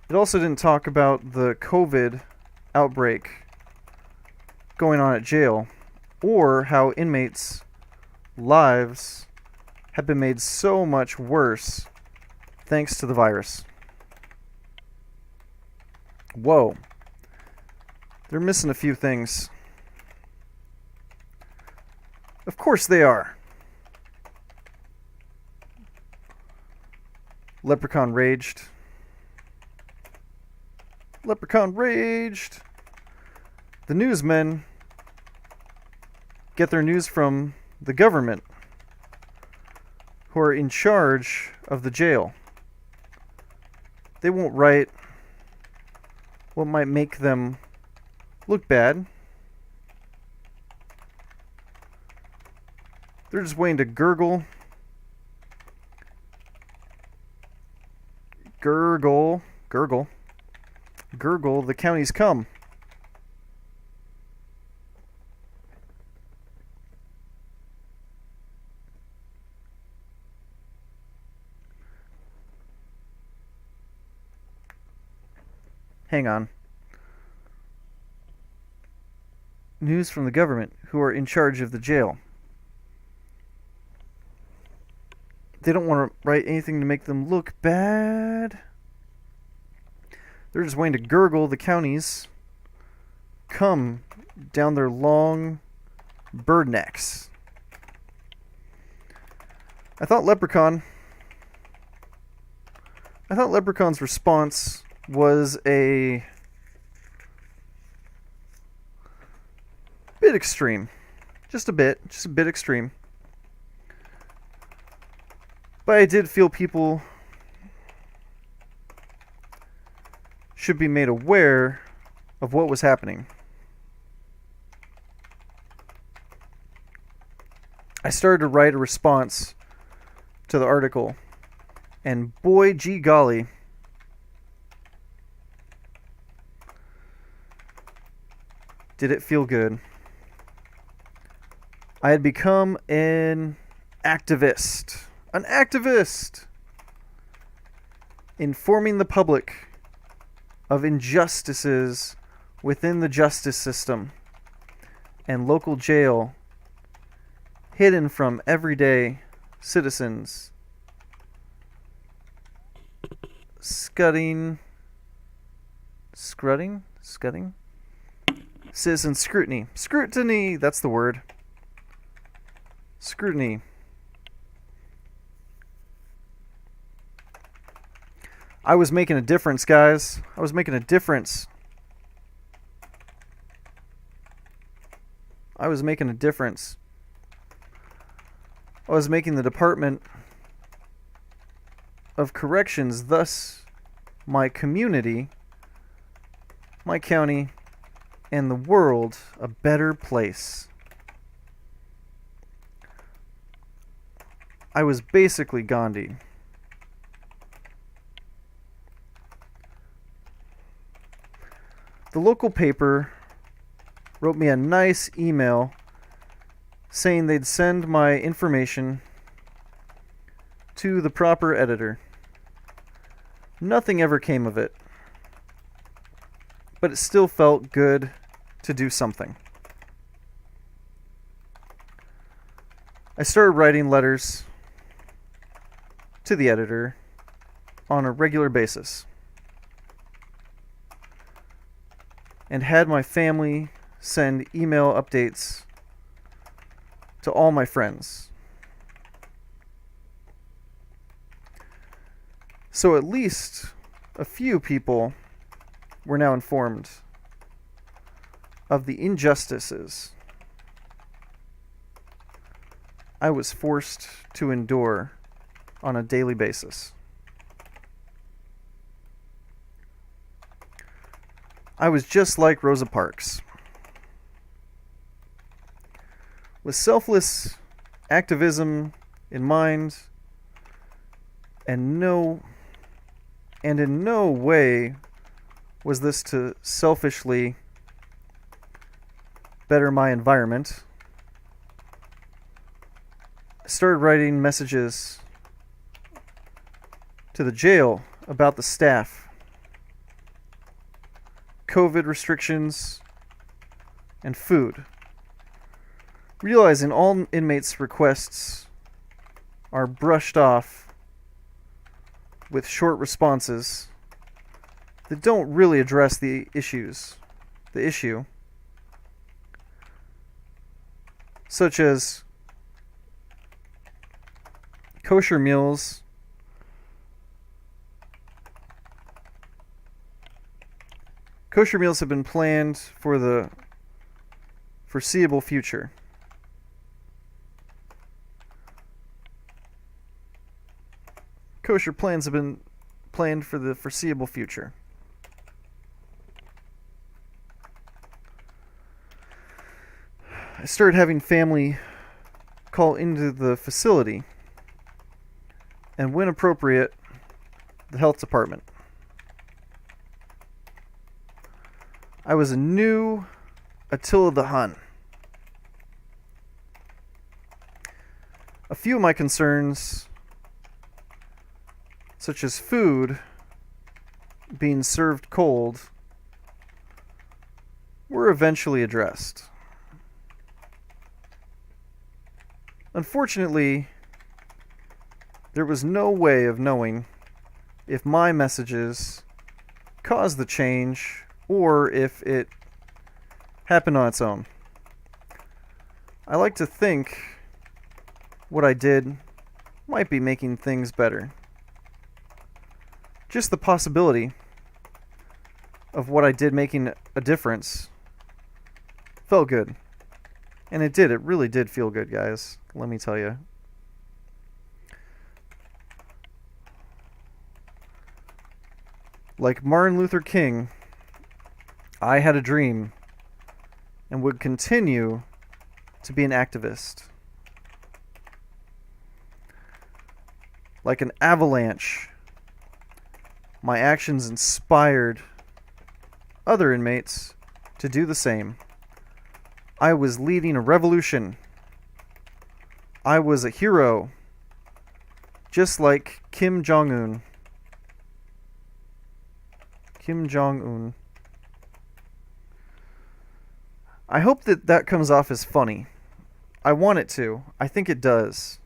It also didn't talk about the COVID outbreak going on at jail, or how inmates' lives have been made so much worse thanks to the virus. Whoa. They're missing a few things. Of course they are. Leprechaun raged. Leprechaun raged. The newsmen get their news from the government, who are in charge of the jail. They won't write what might make them look bad. They're just waiting to gurgle. Gurgle the county's come. Hang on. News from the government, who are in charge of the jail. They don't want to write anything to make them look bad. They're just waiting to gurgle the counties come down their long bird necks. I thought Leprechaun's response was a bit extreme. Just a bit extreme. But I did feel people should be made aware of what was happening. I started to write a response to the article, and boy, gee golly, did it feel good. I had become an activist. An activist! Informing the public of injustices within the justice system and local jail, hidden from everyday citizens. Scudding? Citizen scrutiny. Scrutiny! That's the word. Scrutiny. I was making a difference, guys. I was making a difference. I was making a difference. I was making the Department of Corrections, thus my community, my county, and the world a better place. I was basically Gandhi. The local paper wrote me a nice email saying they'd send my information to the proper editor. Nothing ever came of it, but it still felt good to do something. I started writing letters to the editor on a regular basis and had my family send email updates to all my friends. So at least a few people were now informed of the injustices I was forced to endure on a daily basis. I was just like Rosa Parks. With selfless activism in mind, and in no way was this to selfishly better my environment. I started writing messages to the jail about the staff, COVID restrictions, and food. Realizing all inmates' requests are brushed off with short responses that don't really address the issue, such as kosher meals, kosher meals have been planned for the foreseeable future. Kosher plans have been planned for the foreseeable future. I started having family call into the facility, and when appropriate, the health department. I was a new Attila the Hun. A few of my concerns, such as food being served cold, were eventually addressed. Unfortunately, there was no way of knowing if my messages caused the change or if it happened on its own. I like to think what I did might be making things better. Just the possibility of what I did making a difference felt good. And it did. It really did feel good, guys. Let me tell you. Like Martin Luther King, I had a dream and would continue to be an activist. Like an avalanche, my actions inspired other inmates to do the same. I was leading a revolution. I was a hero, just like Kim Jong-un. Kim Jong-un. I hope that comes off as funny. I want it to. I think it does.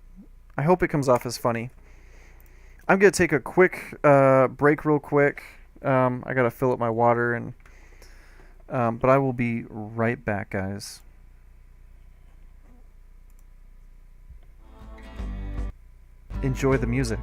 I hope it comes off as funny. I'm going to take a quick break real quick. I got to fill up my water, and but I will be right back, guys. Enjoy the music.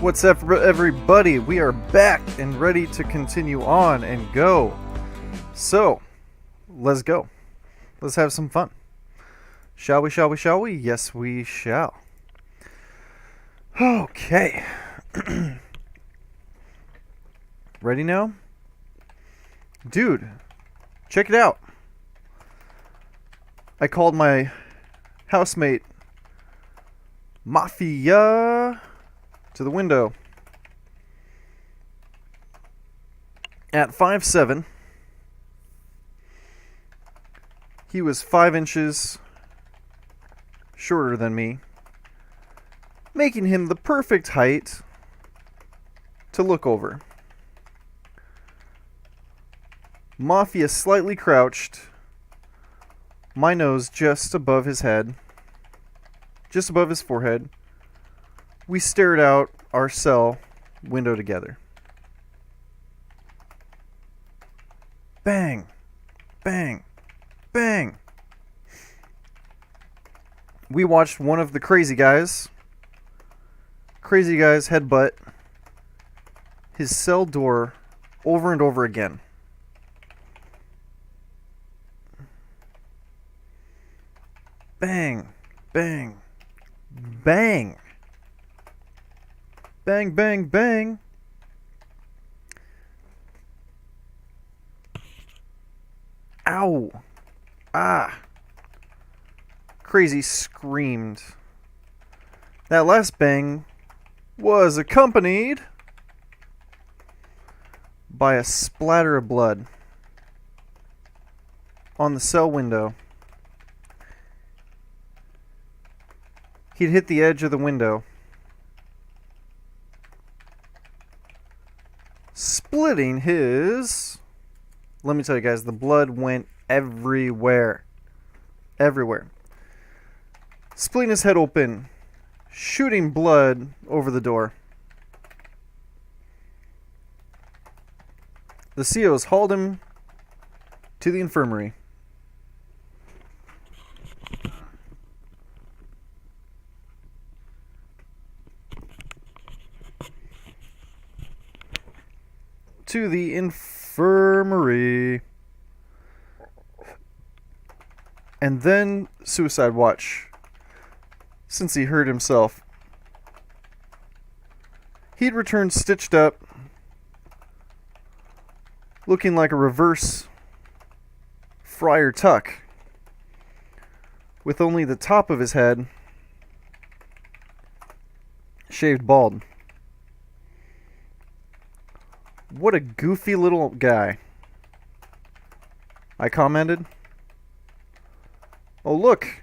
What's up, everybody? We are back and ready to continue on and go. So, let's go. Let's have some fun. Shall we, shall we, shall we? Yes, we shall. Okay. Ready now? Dude, check it out. I called my housemate Mafia to the window. At 5'7", he was 5 inches shorter than me, making him the perfect height to look over. Mafia slightly crouched, my nose just above his head, just above his forehead. We stared out our cell window together. Bang, bang, bang. We watched one of the crazy guys headbutt his cell door over and over again. Bang, bang, bang. Bang, bang, bang. Ow. Ah. Crazy screamed. That last bang was accompanied by a splatter of blood on the cell window. He'd hit the edge of the window, splitting his... Let me tell you guys, the blood went everywhere. Everywhere. Splitting his head open, shooting blood over the door. The COs hauled him to the infirmary. To the infirmary. And then suicide watch, since he hurt himself. He'd returned stitched up, looking like a reverse Friar Tuck, with only the top of his head shaved bald. What a goofy little guy, I commented. Oh, look,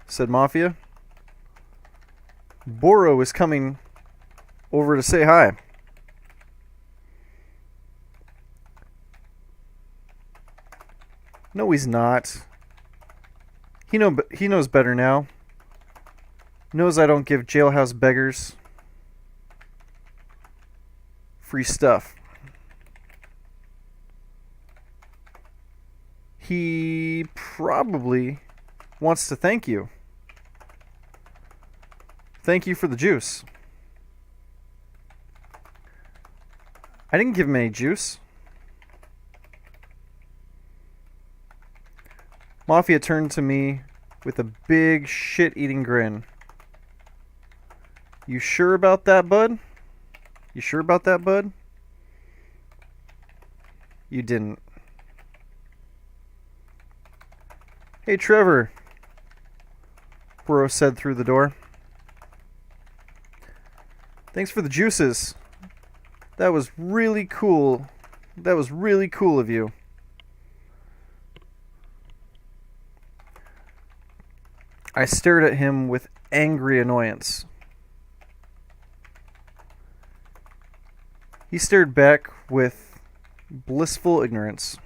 said Mafia. Boro is coming over to say hi. No, he's not. He knows better now. Knows I don't give jailhouse beggars free stuff. He probably wants to thank you. Thank you for the juice. I didn't give him any juice. Mafia turned to me with a big shit-eating grin. You sure about that, bud? You sure about that, bud? You didn't. Hey, Trevor, Bro said through the door. Thanks for the juices. That was really cool. That was really cool of you. I stared at him with angry annoyance. He stared back with blissful ignorance.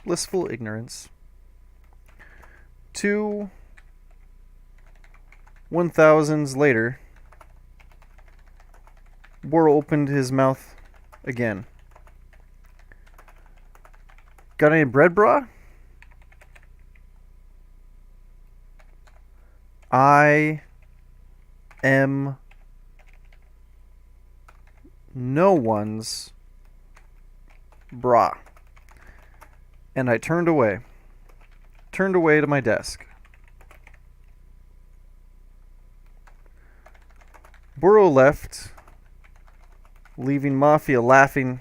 Blissful ignorance. 2 1000s later, Boro opened his mouth again. Got any bread, brah? I am no one's bra. And I turned away to my desk. Burrow left, leaving Mafia laughing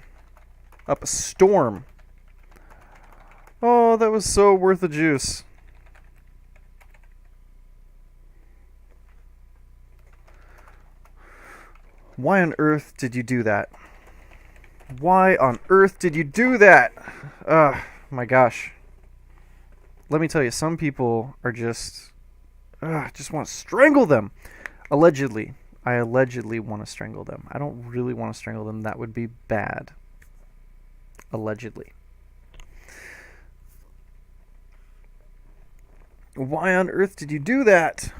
up a storm. Oh, that was so worth the juice. Why on earth did you do that? Why on earth did you do that? My gosh. Let me tell you, some people are just want to strangle them. Allegedly. I allegedly want to strangle them. I don't really want to strangle them. That would be bad. Allegedly. Why on earth did you do that?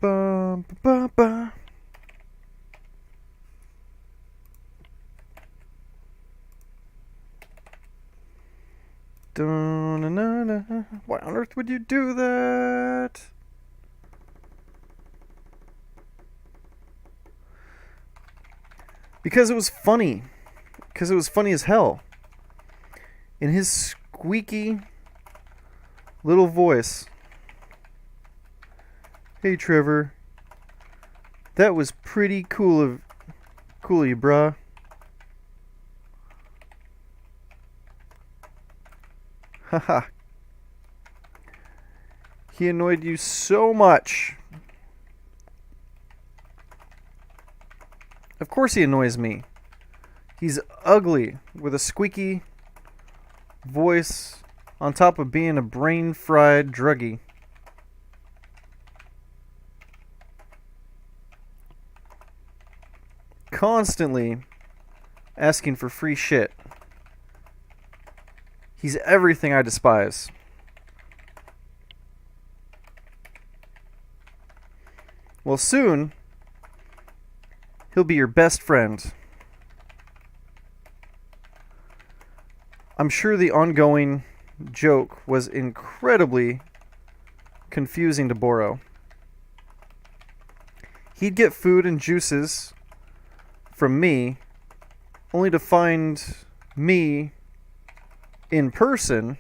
Ba, ba, ba. Why on earth would you do that? Because it was funny. Because it was funny as hell. In his squeaky little voice. Hey Trevor. That was pretty cool of you, bruh. Haha. He annoyed you so much. Of course he annoys me. He's ugly with a squeaky voice on top of being a brain-fried druggie. Constantly asking for free shit. He's everything I despise. Well, soon, he'll be your best friend. I'm sure the ongoing joke was incredibly confusing to Boro. He'd get food and juices from me, only to find me in person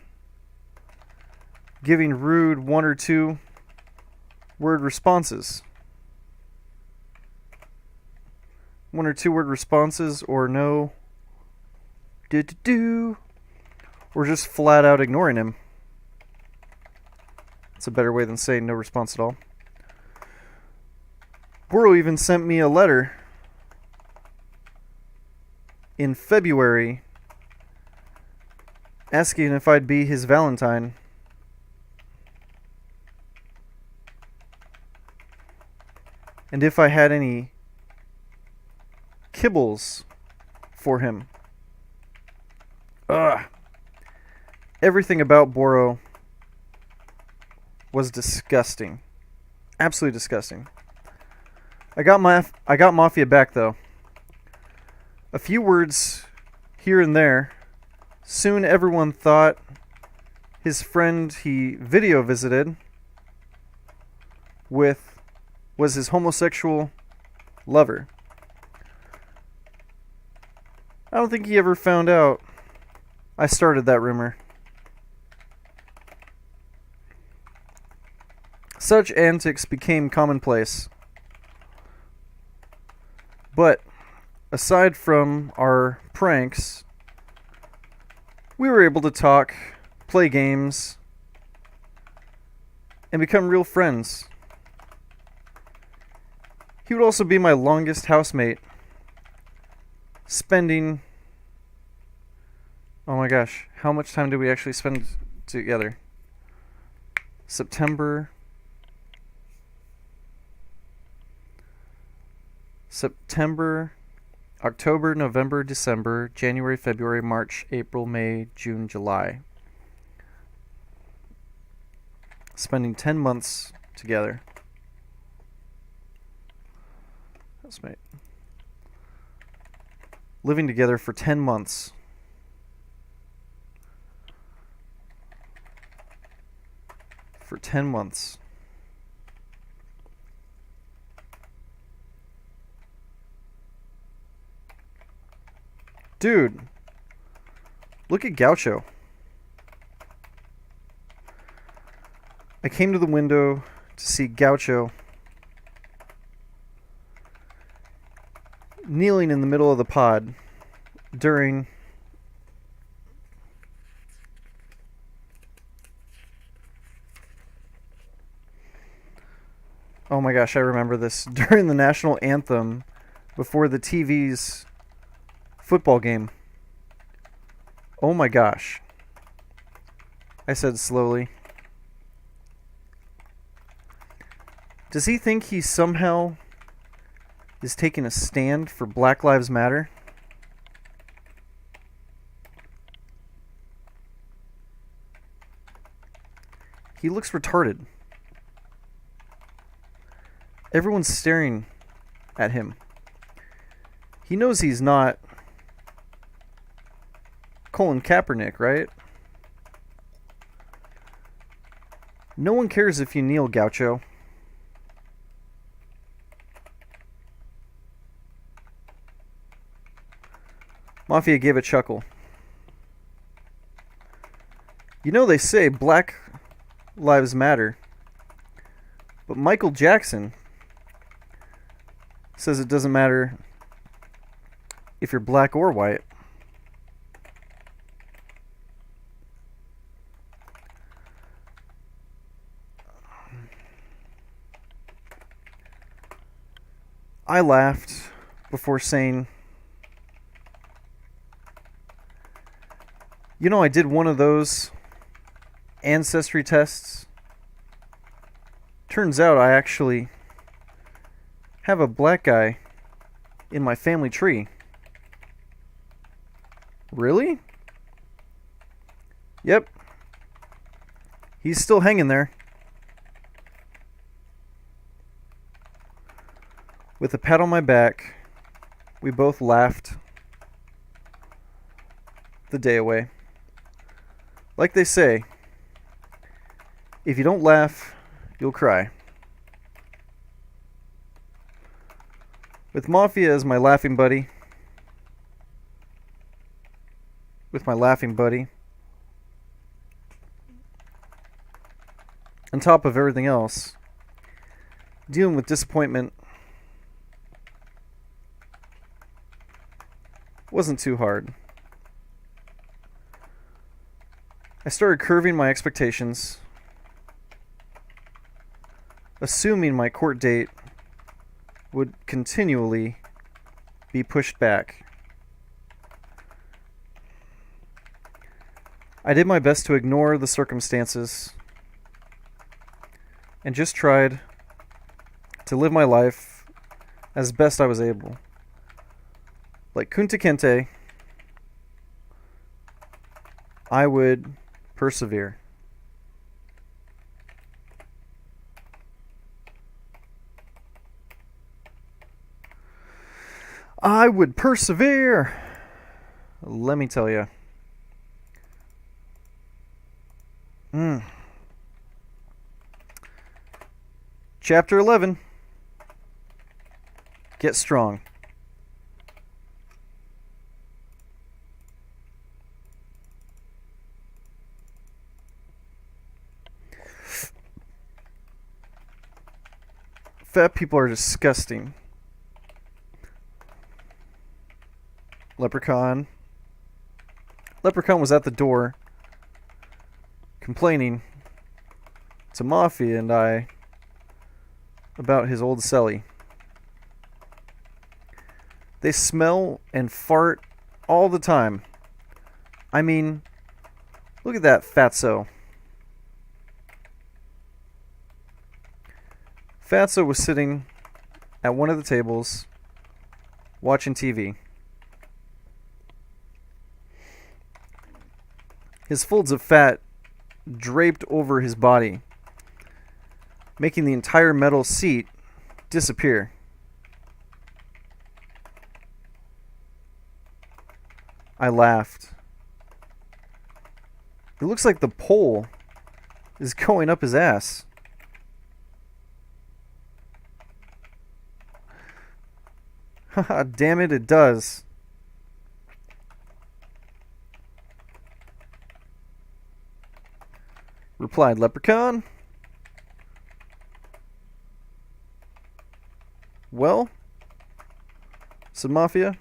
giving rude 1 or 2 word responses. 1 or 2 word responses, or no, or just flat out ignoring him. It's a better way than saying no response at all. Boro even sent me a letter in February asking if I'd be his Valentine. And if I had any kibbles for him. Ugh. Everything about Boro was disgusting. Absolutely disgusting. I got Mafia back though. A few words here and there. Soon everyone thought his friend he video visited with was his homosexual lover. I don't think he ever found out I started that rumor. Such antics became commonplace. But aside from our pranks, we were able to talk, play games, and become real friends. He would also be my longest housemate, spending... Oh my gosh, how much time did we actually spend together? September, October, November, December, January, February, March, April, May, June, July. Spending 10 months together. Housemate. Living together for 10 months. For 10 months. Dude, look at Gaucho. I came to the window to see Gaucho kneeling in the middle of the pod during oh my gosh, I remember this. During the national anthem before the TV's football game. Oh my gosh. I said slowly. Does he think he somehow is taking a stand for Black Lives Matter? He looks retarded. Everyone's staring at him. He knows he's not Colin Kaepernick, right? No one cares if you kneel, Gaucho. Mafia gave a chuckle. You know they say Black Lives Matter, but Michael Jackson says it doesn't matter if you're black or white. I laughed before saying, you know, I did one of those ancestry tests. Turns out I actually have a black guy in my family tree. Really? Yep. He's still hanging there. With a pat on my back, we both laughed the day away. Like they say, if you don't laugh, you'll cry. With Mafia as my laughing buddy, on top of everything else, dealing with disappointment wasn't too hard. I started curving my expectations, assuming my court date would continually be pushed back. I did my best to ignore the circumstances and just tried to live my life as best I was able. Like Kunta Kinte, I would persevere. I would persevere. Let me tell you. Chapter 11. Get strong. Fat people are disgusting. Leprechaun. Leprechaun was at the door complaining to Mafia and I about his old celly. They smell and fart all the time. I mean, look at that fatso. Fatso was sitting at one of the tables watching TV. His folds of fat draped over his body, making the entire metal seat disappear. I laughed. It looks like the pole is going up his ass. Haha, damn it, it does. replied Leprechaun. Well, said Mafia.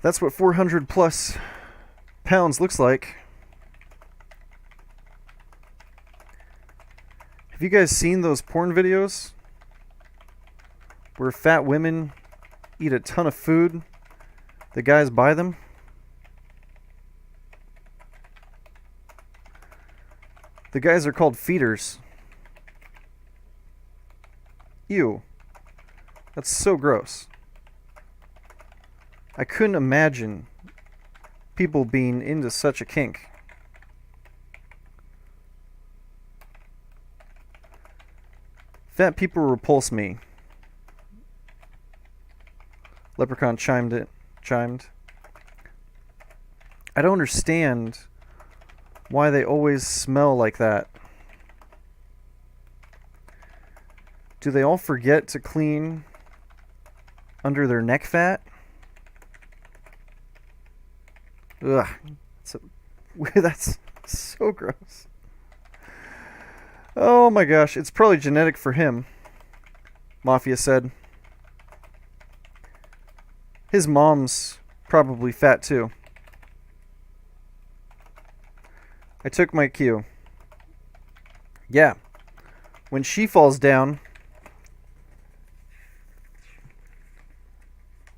That's what 400 plus pounds looks like. Have you guys seen those porn videos where fat women eat a ton of food? The guys buy them? The guys are called feeders. Ew. That's so gross. I couldn't imagine people being into such a kink. Fat people repulse me. Leprechaun chimed. I don't understand why they always smell like that. Do they all forget to clean under their neck fat? Ugh. That's so gross. Oh my gosh, it's probably genetic for him, Mafia said. His mom's probably fat too. I took my cue. Yeah, when she falls down...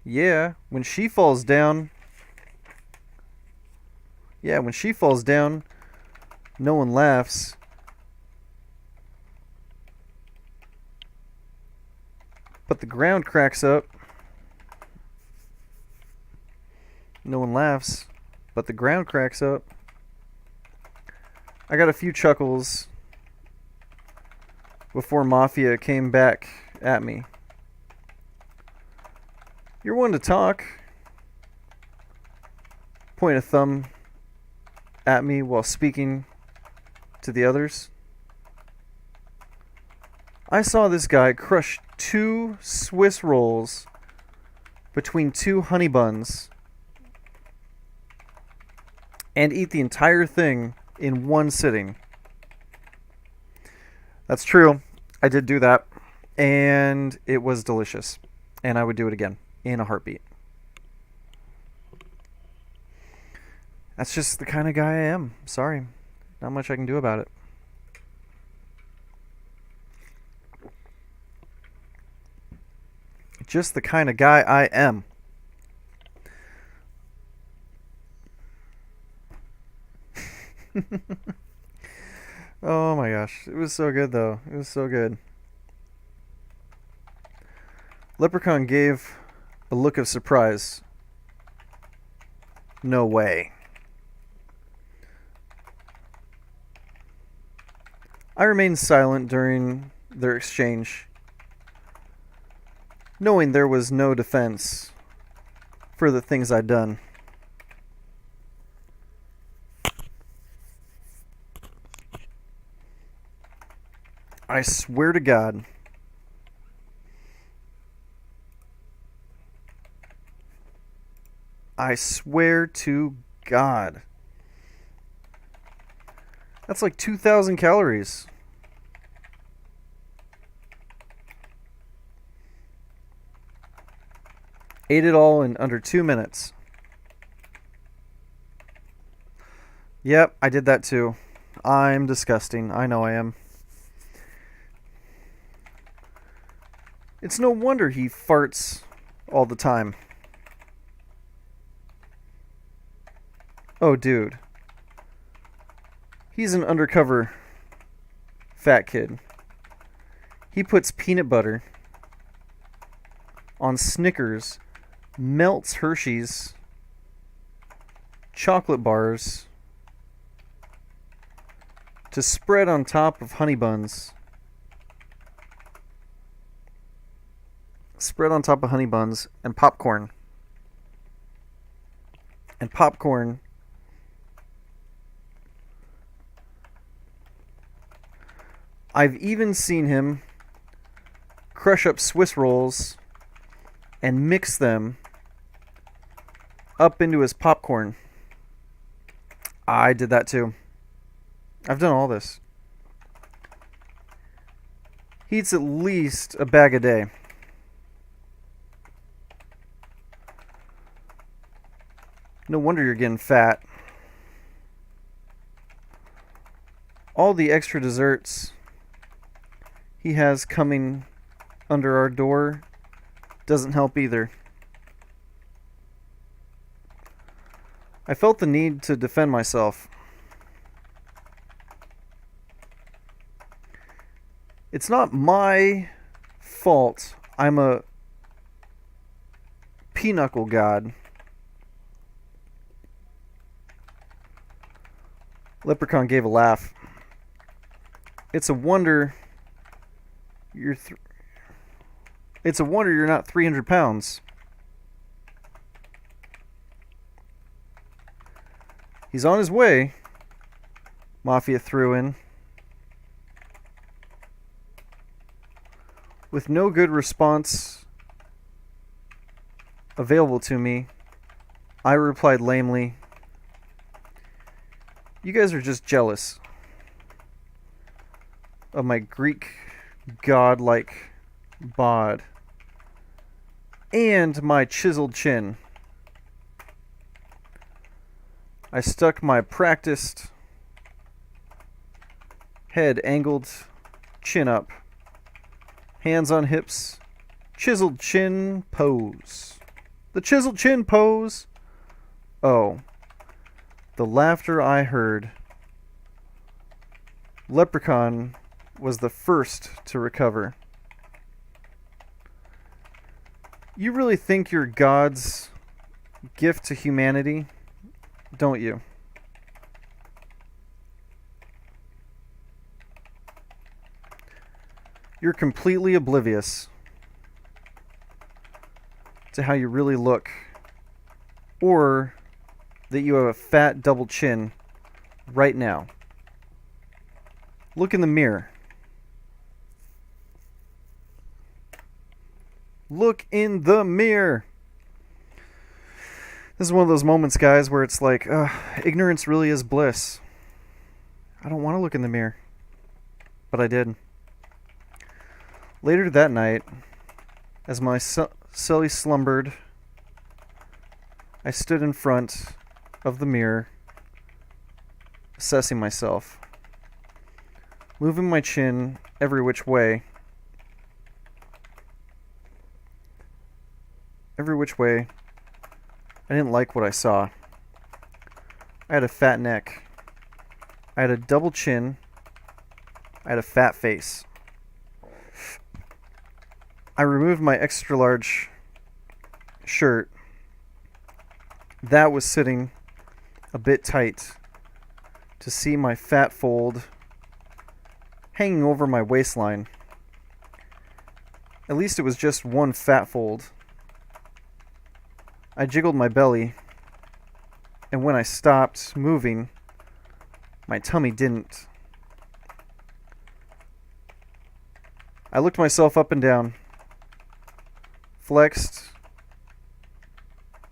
Yeah, when she falls down... Yeah, when she falls down, no one laughs. But the ground cracks up. No one laughs, but the ground cracks up. I got a few chuckles before Mafia came back at me. You're one to talk. Point a thumb at me while speaking to the others. I saw this guy crush 2 Swiss rolls between 2 honey buns and eat the entire thing in one sitting. That's true. I did do that, and it was delicious, and I would do it again in a heartbeat. That's just the kind of guy I am. Sorry. Not much I can do about it. Just the kind of guy I am. Oh my gosh. It was so good, though. It was so good. Leprechaun gave a look of surprise. No way. I remained silent during their exchange, knowing there was no defense for the things I'd done. I swear to God. I swear to God. That's like 2,000 calories. Ate it all in under 2 minutes. Yep, I did that too. I'm disgusting. I know I am. It's no wonder he farts all the time. Oh, dude. He's an undercover fat kid. He puts peanut butter on Snickers, melts Hershey's, chocolate bars to spread on top of honey buns. Spread on top of honey buns and popcorn. And popcorn I've even seen him crush up Swiss rolls and mix them up into his popcorn. I did that too. I've done all this. He eats at least a bag a day. No wonder you're getting fat. All the extra desserts he has coming under our door doesn't help either. I felt the need to defend myself. It's not my fault I'm a pinochle god. Leprechaun gave a laugh. It's a wonder you're not 300 pounds. He's on his way, Mafia threw in. With no good response available to me, I replied lamely, "You guys are just jealous of my Greek god-like bod and my chiseled chin." I stuck my practiced head angled, chin up, hands on hips, chiseled chin pose. The chiseled chin pose. Oh, the laughter I heard. Leprechaun was the first to recover. You really think you're God's gift to humanity, don't you? You're completely oblivious to how you really look, or that you have a fat double chin right now. Look in the mirror. Look in the mirror. This is one of those moments, guys, where it's like, ignorance really is bliss. I don't want to look in the mirror, but I did. Later that night, as my Sully slumbered, I stood in front of the mirror, assessing myself, moving my chin every which way. Every which way. I didn't like what I saw. I had a fat neck. I had a double chin. I had a fat face. I removed my extra large shirt. That was sitting a bit tight to see my fat fold hanging over my waistline. At least it was just one fat fold. I jiggled my belly, and when I stopped moving, my tummy didn't. I looked myself up and down, flexed,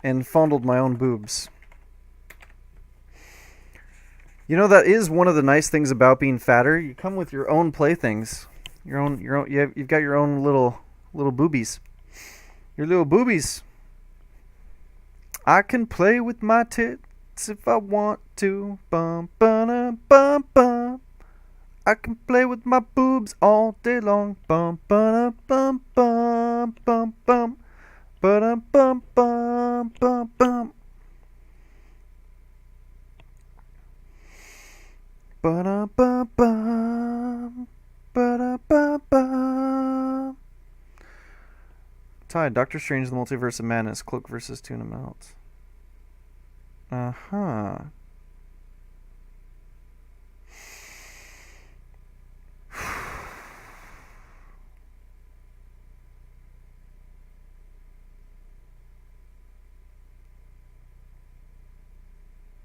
and fondled my own boobs. You know, that is one of the nice things about being fatter. You come with your own playthings. You've got your own little boobies. Your little boobies. I can play with my tits if I want to. Bum, ba-dum, bum, bum. I can play with my boobs all day long. Bum, ba-dum, bum, bum, bum, bum. Ba-dum, bum, bum, bum, bum. Ba-dum, bum, bum. Ba-dum, bum, bum. Tied. Doctor Strange, the Multiverse of Madness. Cloak versus Tuna Melt. Uh-huh.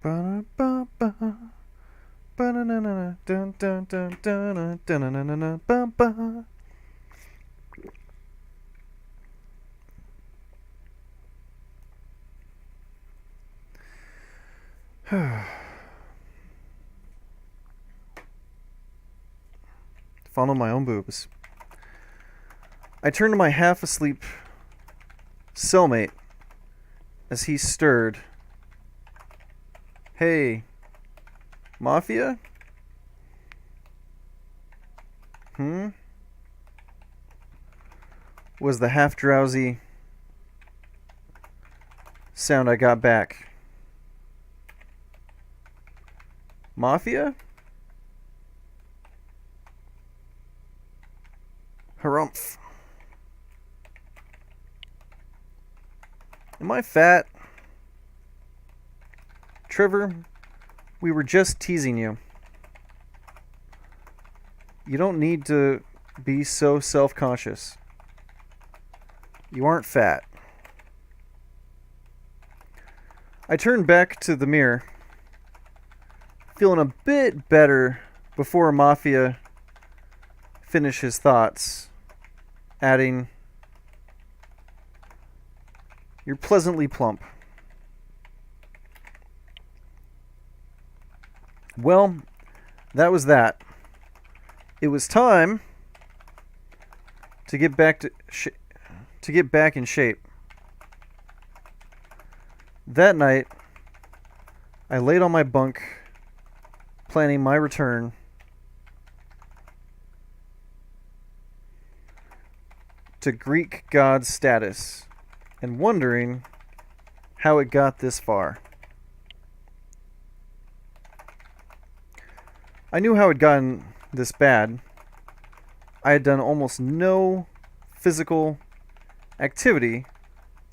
Ba-da-ba-ba. Ba-na-na-na. Dun dun dun dun dun dun dun dun dun dun. Fondle my own boobs. I turned to my half-asleep cellmate as he stirred. Hey, Mafia? Was the half-drowsy sound I got back. Mafia? Harumph. Am I fat? Trevor, we were just teasing you. You don't need to be so self-conscious. You aren't fat. I turned back to the mirror, feeling a bit better before Mafia finished his thoughts, adding, "You're pleasantly plump." Well, that was that. It was time to get back to get back in shape. That night, I laid on my bunk, planning my return to Greek god status and wondering how it got this far. I knew how it gotten this bad. I had done almost no physical activity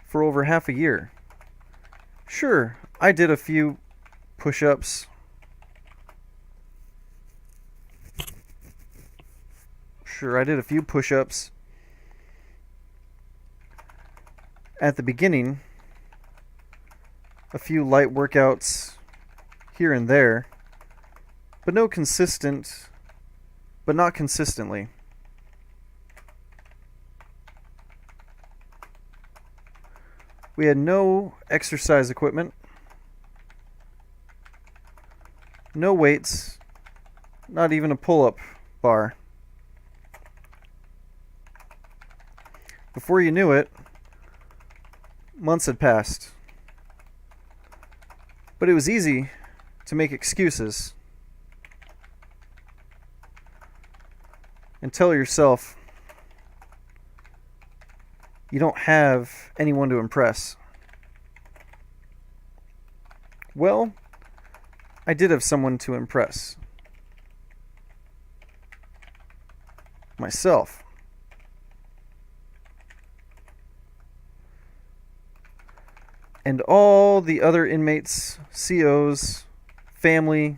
for over half a year. Sure, I did a few push-ups. At the beginning, a few light workouts here and there, but not consistently. We had no exercise equipment, no weights, not even a pull-up bar. Before you knew it, months had passed. But it was easy to make excuses and tell yourself you don't have anyone to impress. Well, I did have someone to impress. Myself. And all the other inmates, COs, family,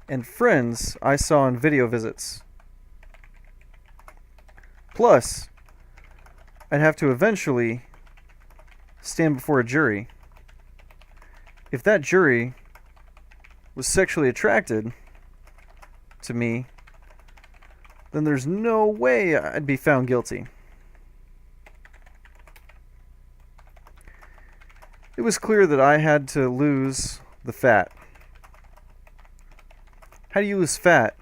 and friends I saw on video visits. Plus, I'd have to eventually stand before a jury. If that jury was sexually attracted to me, then there's no way I'd be found guilty. It was clear that I had to lose the fat. How do you lose fat?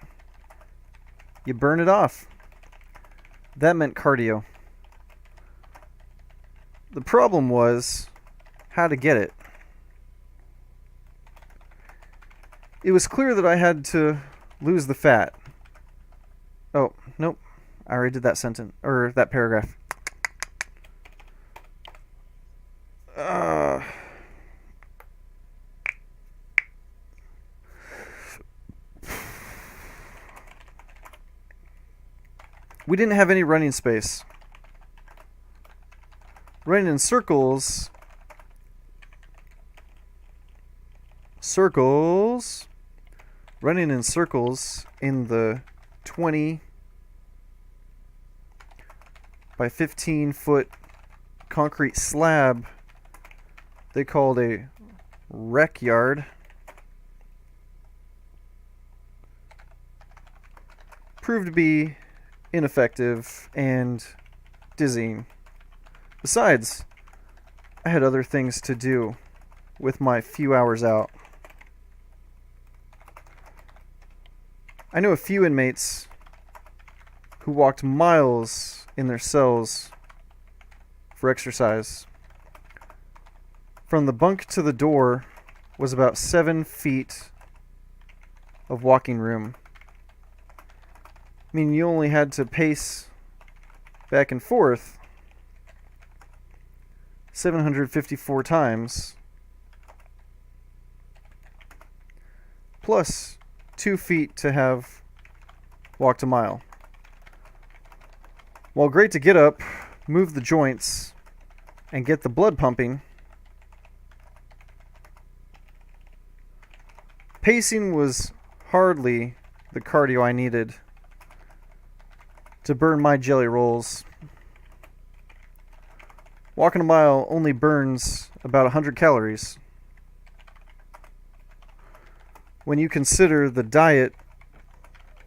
You burn it off. That meant cardio. The problem was how to get it. It was clear that I had to lose the fat. Oh, nope. I already did that sentence, or that paragraph. We didn't have any running space. Running in circles. Running in circles in the 20 by 15 foot concrete slab they called a rec yard proved to be ineffective and dizzying. Besides, I had other things to do with my few hours out. I know a few inmates who walked miles in their cells for exercise. From the bunk to the door was about 7 feet of walking room. I mean, you only had to pace back and forth 754 times, plus 2 feet to have walked a mile. While great to get up, move the joints, and get the blood pumping, pacing was hardly the cardio I needed to burn my jelly rolls. Walking a mile only burns about 100 calories. When you consider the diet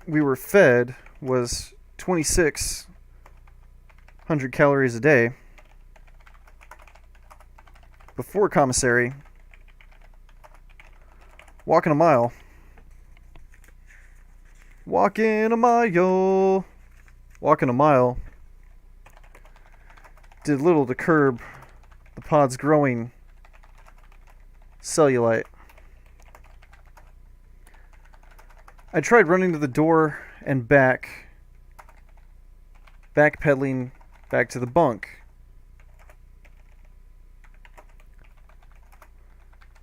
we were fed was 2,600 calories a day before commissary, walking a mile did little to curb the pod's growing cellulite. I tried running to the door and backpedaling back to the bunk.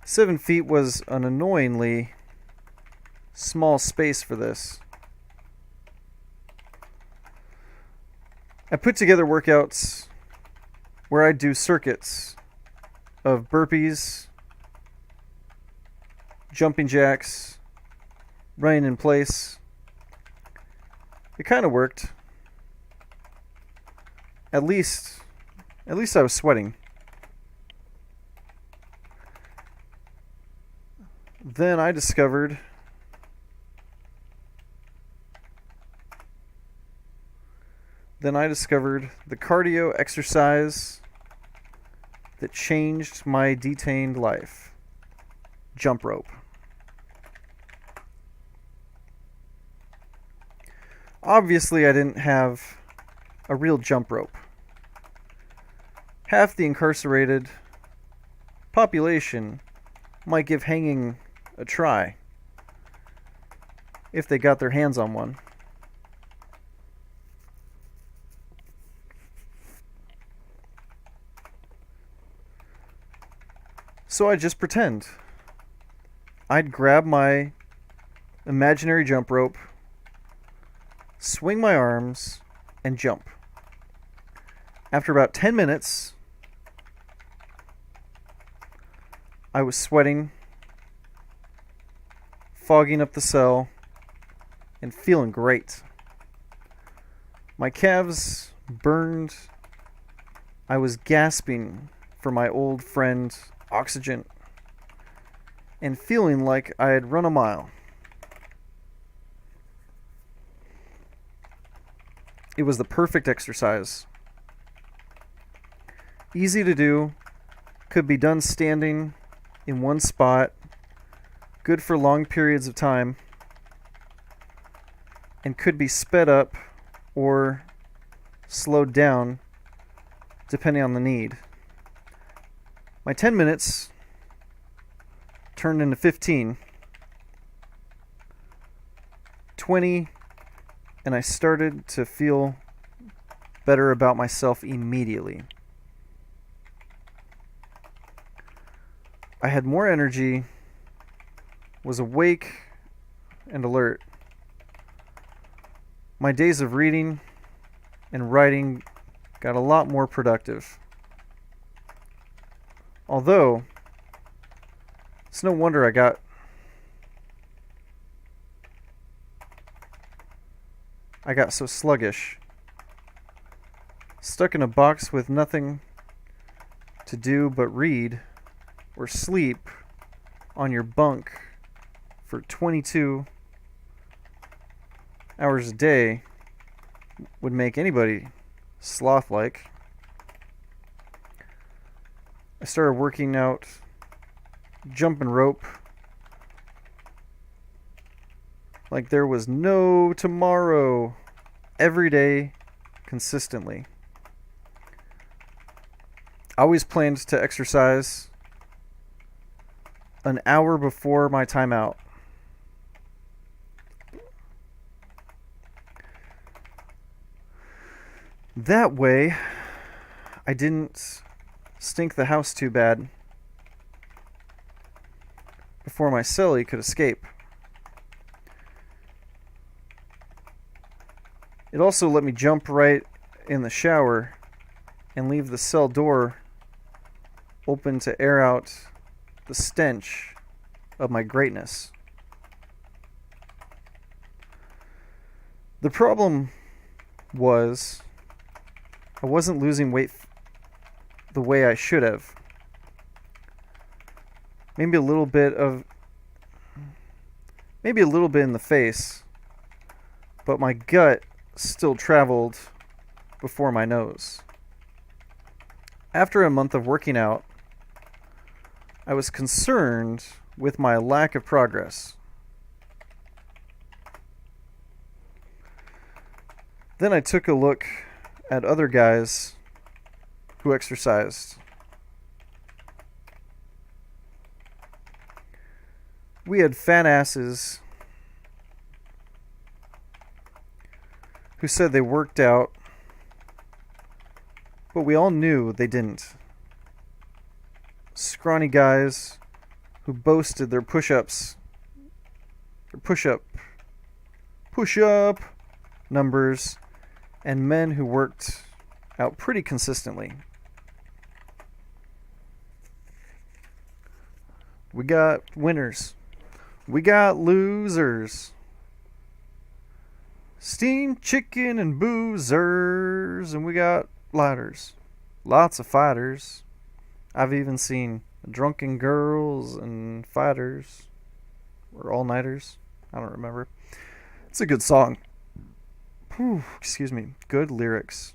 7 feet was an annoyingly small space for this. I put together workouts where I'd do circuits of burpees, jumping jacks, running in place. It kind of worked. At least I was sweating. Then I discovered the cardio exercise that changed my detained life. Jump rope. Obviously, I didn't have a real jump rope. Half the incarcerated population might give hanging a try if they got their hands on one. So I'd just pretend. I'd grab my imaginary jump rope, swing my arms, and jump. After about 10 minutes, I was sweating, fogging up the cell, and feeling great. My calves burned. I was gasping for my old friend oxygen and feeling like I had run a mile. It was the perfect exercise. Easy to do, could be done standing in one spot, good for long periods of time, and could be sped up or slowed down depending on the need. My 10 minutes turned into 15, 20, and I started to feel better about myself immediately. I had more energy, was awake and alert. My days of reading and writing got a lot more productive. Although, it's no wonder I got so sluggish. Stuck in a box with nothing to do but read or sleep on your bunk for 22 hours a day would make anybody sloth-like. I started working out jumping rope like there was no tomorrow, every day, consistently. I always planned to exercise an hour before my timeout. That way, I didn't stink the house too bad before my cellie could escape. It also let me jump right in the shower and leave the cell door open to air out the stench of my greatness. The problem was I wasn't losing weight the way I should have. Maybe a little bit in the face, but my gut still traveled before my nose. After a month of working out, I was concerned with my lack of progress. Then I took a look at other guys who exercised. We had fat asses who said they worked out, but we all knew they didn't. Scrawny guys who boasted their push-up numbers, and men who worked out pretty consistently. We got winners. We got losers. Steamed chicken and boozers, and we got lighters. Lots of fighters. I've even seen drunken girls and fighters. Or all-nighters. I don't remember. It's a good song. Whew, excuse me. Good lyrics.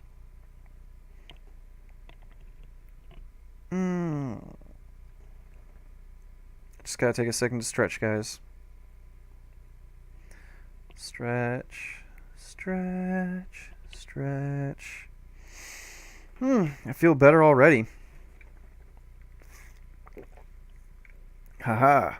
Just gotta take a second to stretch, guys. Stretch, stretch, stretch. I feel better already. Haha.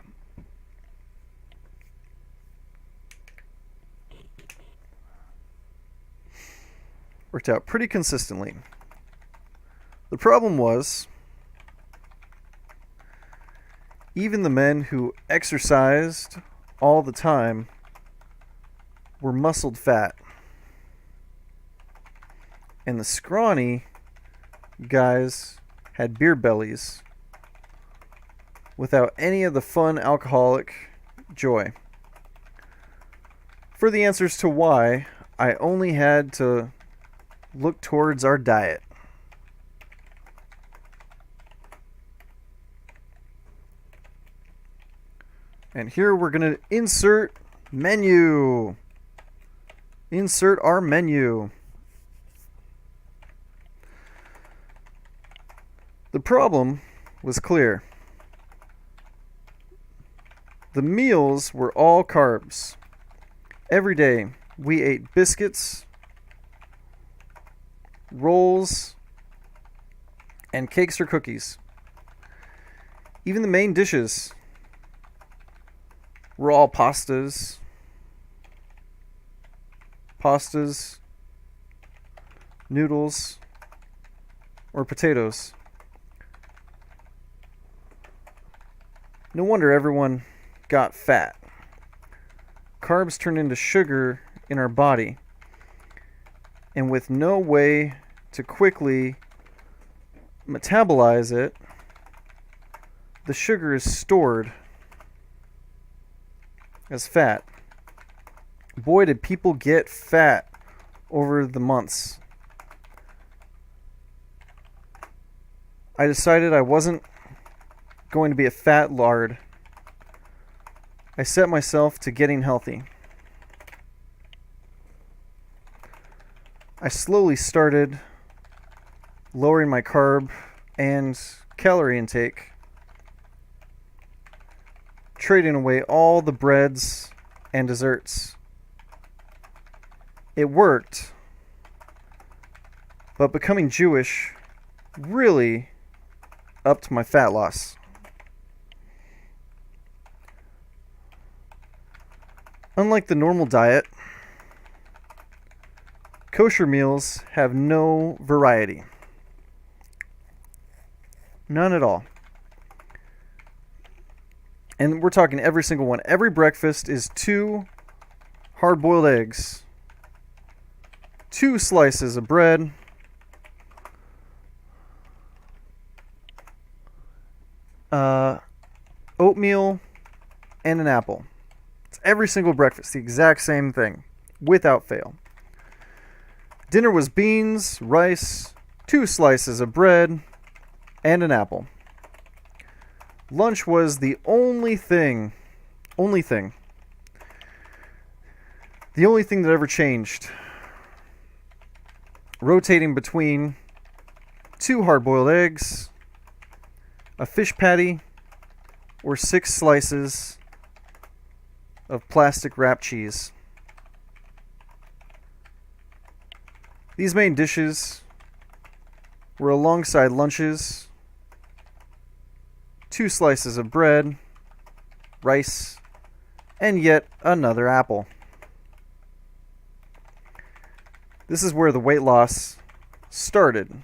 Worked out pretty consistently. The problem was, even the men who exercised all the time were muscled fat. And the scrawny guys had beer bellies without any of the fun alcoholic joy. For the answers to why, I only had to look towards our diet. And here we're going to insert menu. Insert our menu. The problem was clear. The meals were all carbs. Every day we ate biscuits, rolls, and cakes or cookies. Even the main dishes were all pastas, noodles, or potatoes. No wonder everyone got fat. Carbs turn into sugar in our body, and with no way to quickly metabolize it, the sugar is stored as fat. Boy, did people get fat over the months. I decided I wasn't going to be a fat lard. I set myself to getting healthy. I slowly started lowering my carb and calorie intake, trading away all the breads and desserts. It worked, but becoming Jewish really upped my fat loss. Unlike the normal diet, kosher meals have no variety. None at all. And we're talking every single one. Every breakfast is 2 hard-boiled eggs, 2 slices of bread, oatmeal, and an apple. It's every single breakfast, the exact same thing, without fail. Dinner was beans, rice, 2 slices of bread, and an apple. Lunch was the only thing that ever changed. Rotating between 2 hard-boiled eggs, a fish patty, or 6 slices of plastic wrapped cheese. These main dishes were alongside lunches, 2 slices of bread, rice, and yet another apple. This is where the weight loss started.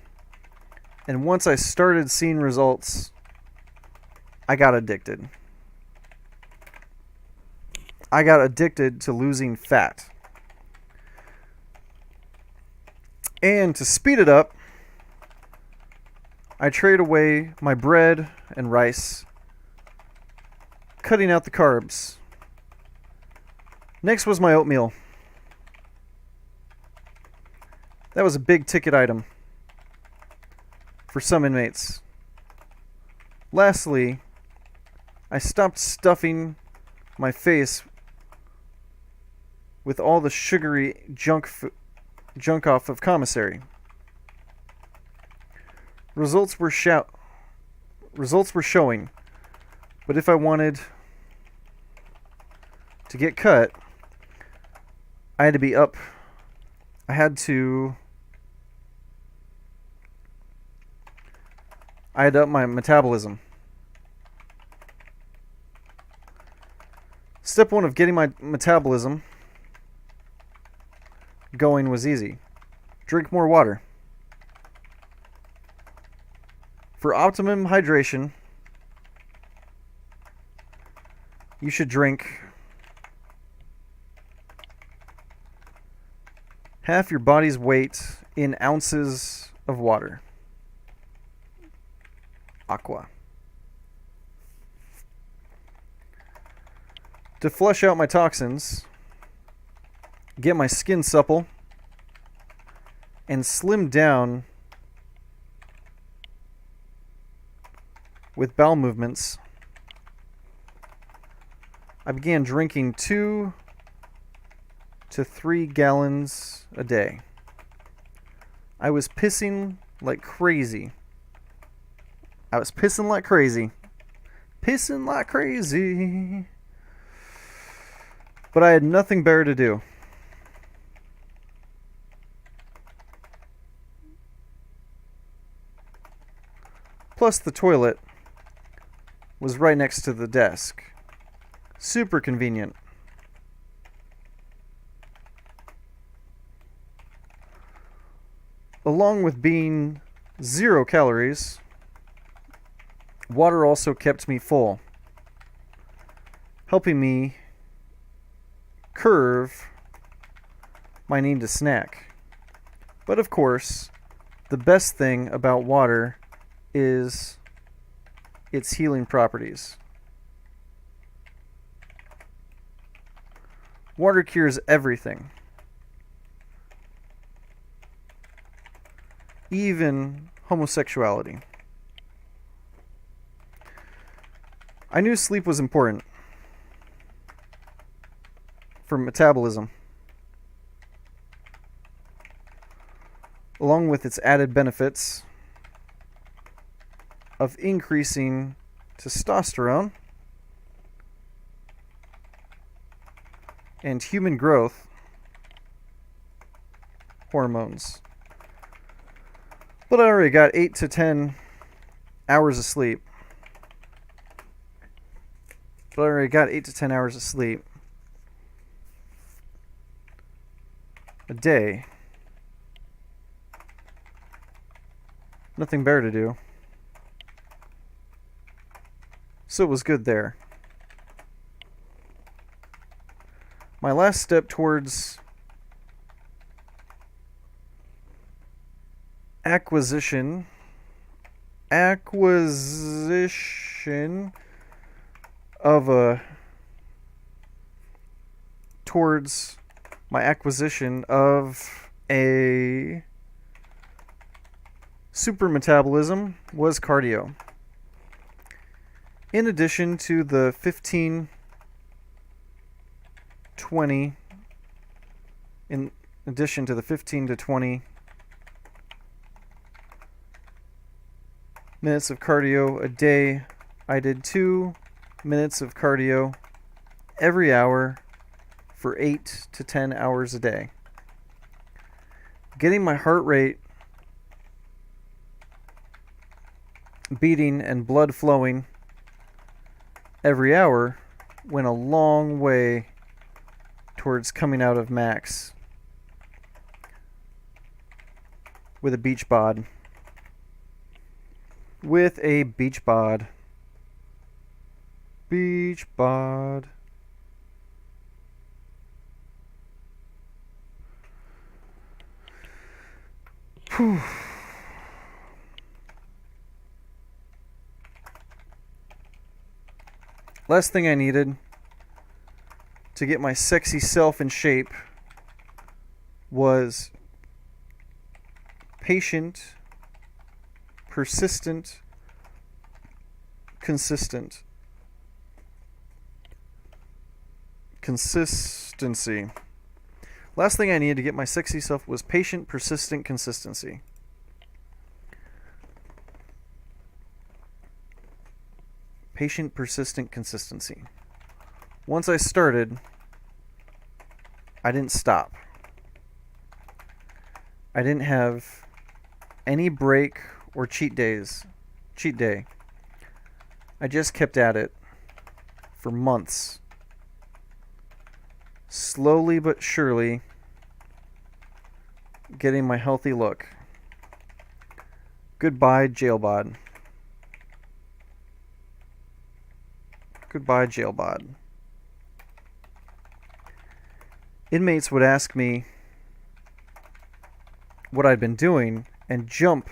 And once I started seeing results, I got addicted. I got addicted to losing fat. And to speed it up, I trade away my bread and rice, cutting out the carbs. Next was my oatmeal. That was a big ticket item for some inmates. Lastly, I stopped stuffing my face with all the sugary junk off of commissary. Results were showing, but if I wanted to get cut, I had to up my metabolism. Step 1 of getting my metabolism going was easy. Drink more water. For optimum hydration, you should drink half your body's weight in ounces of water. Aqua. To flush out my toxins, get my skin supple, and slim down with bowel movements, I began drinking 2 to 3 gallons a day. I was pissing like crazy. Pissing like crazy. But I had nothing better to do. Plus, the toilet was right next to the desk. Super convenient. Along with being 0 calories, water also kept me full, helping me curve my need to snack. But of course, the best thing about water is its healing properties. Water cures everything, even homosexuality. I knew sleep was important for metabolism, along with its added benefits of increasing testosterone and human growth hormones. But I already got 8 to 10 hours of sleep. A day. Nothing better to do. So it was good there. My last step towards acquisition of a towards my acquisition of a super metabolism was cardio. In addition to the 15-20 minutes of cardio a day, I did 2 minutes of cardio every hour for 8 to 10 hours a day. Getting my heart rate beating and blood flowing every hour went a long way towards coming out of max with a beach bod. Beach bod. Whew. Last thing I needed to get my sexy self in shape was patient, persistent, consistent. Consistency. Last thing I needed to get my sexy self was patient, persistent consistency. Patient, persistent consistency. Once I started, I didn't stop. I didn't have any break or cheat day. I just kept at it for months. Slowly but surely getting my healthy look. Goodbye, jail bod. Goodbye, jail bod. Inmates would ask me what I'd been doing and jump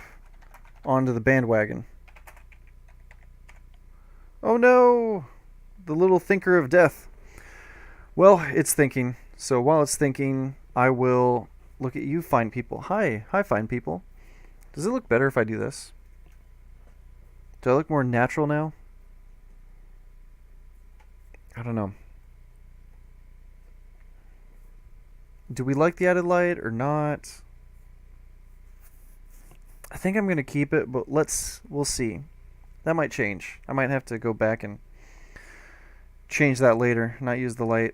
onto the bandwagon. Oh no! The little thinker of death. Well, it's thinking. So while it's thinking, I will look at you fine people. Hi, fine people. Does it look better if I do this? Do I look more natural now? I don't know. Do we like the added light or not? I think I'm going to keep it, but we'll see. That might change. I might have to go back and change that later, not use the light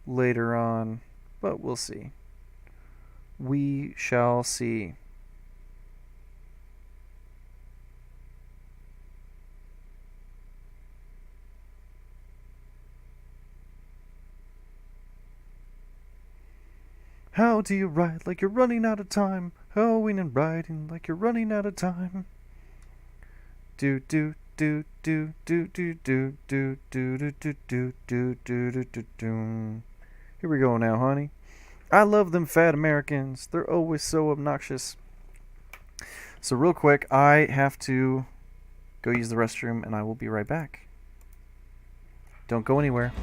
later on, but we'll see. We shall see. How do you ride like you're running out of time? Hoeing and riding like you're running out of time. Do do do do do do do do do do do do do do do do. Here we go now, honey. I love them fat Americans. They're always so obnoxious. So real quick, I have to go use the restroom, and I will be right back. Don't go anywhere.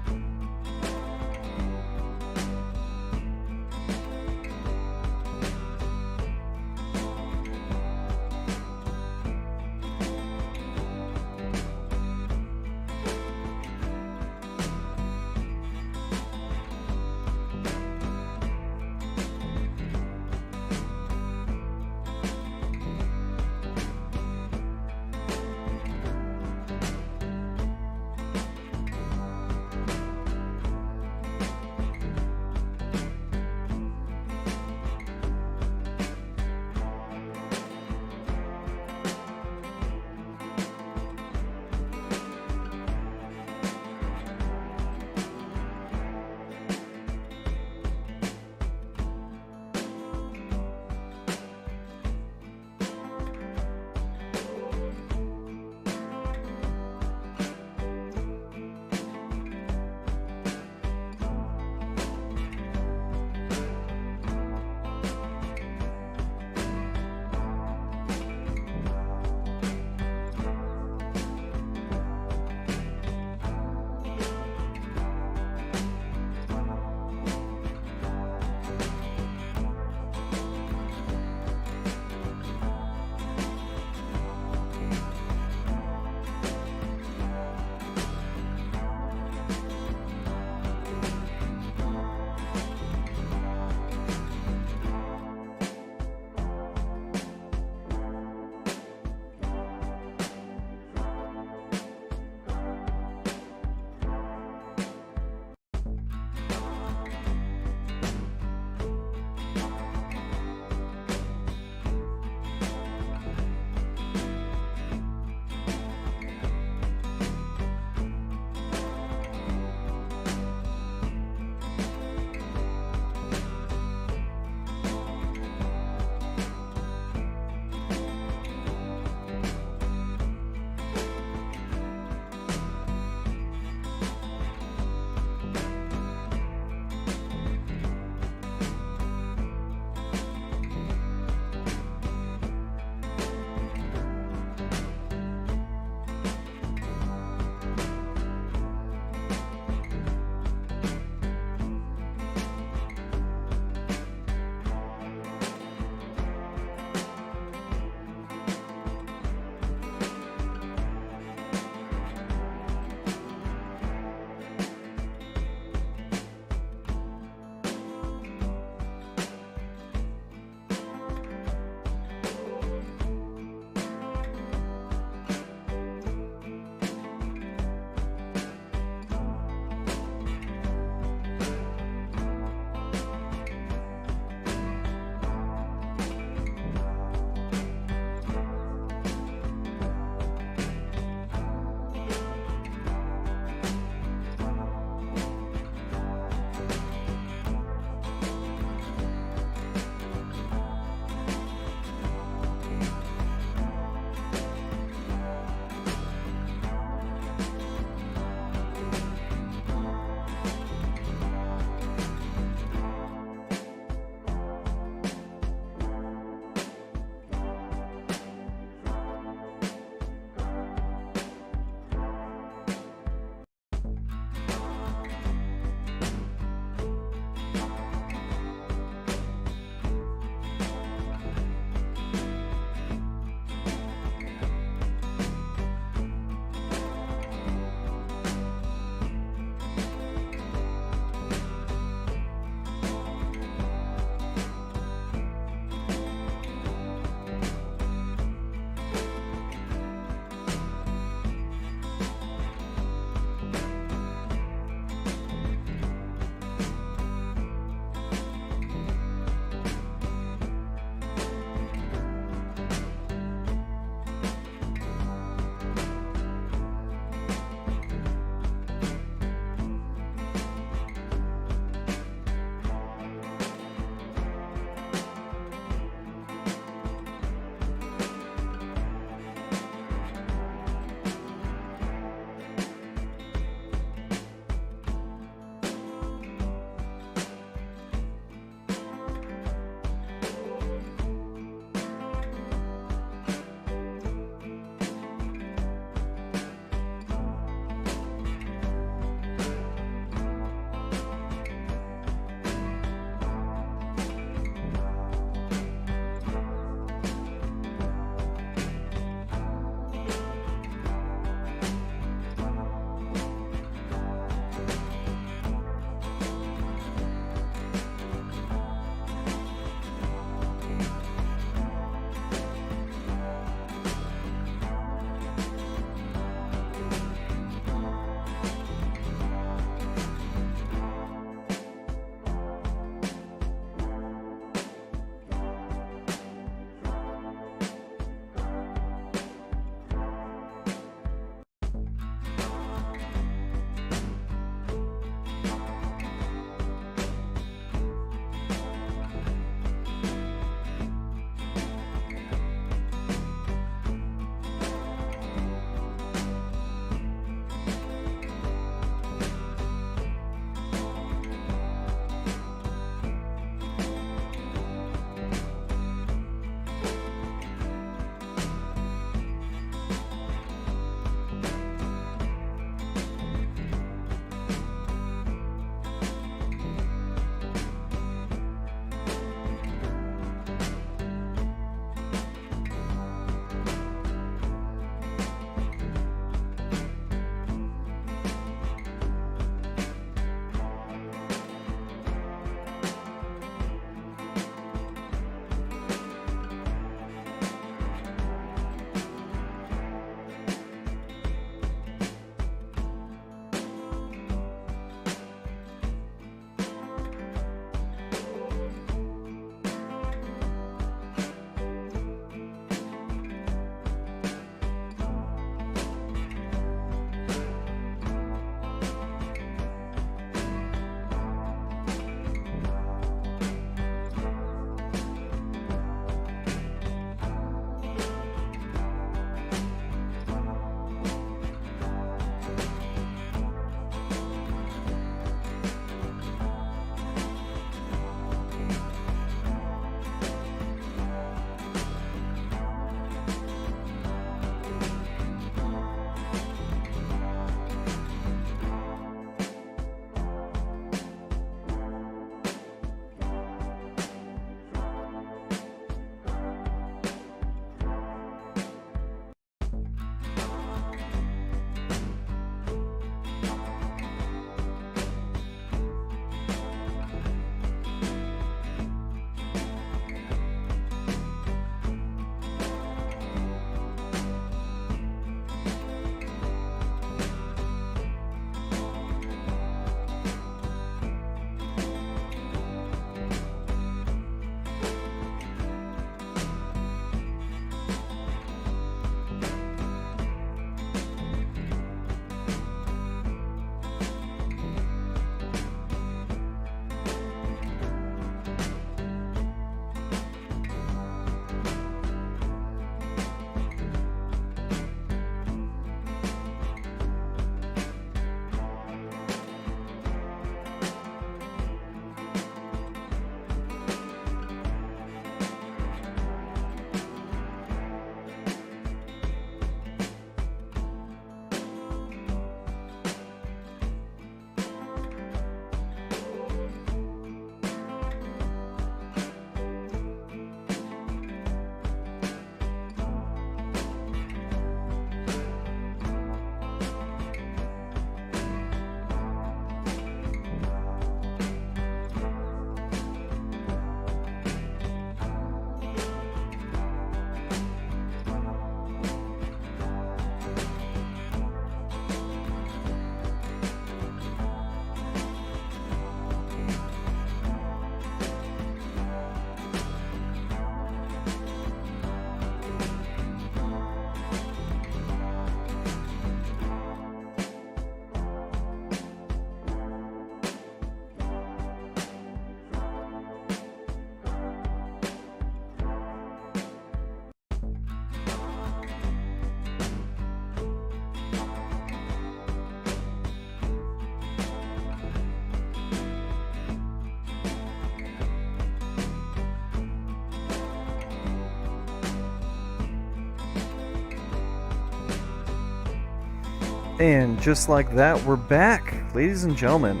And just like that, we're back, ladies and gentlemen.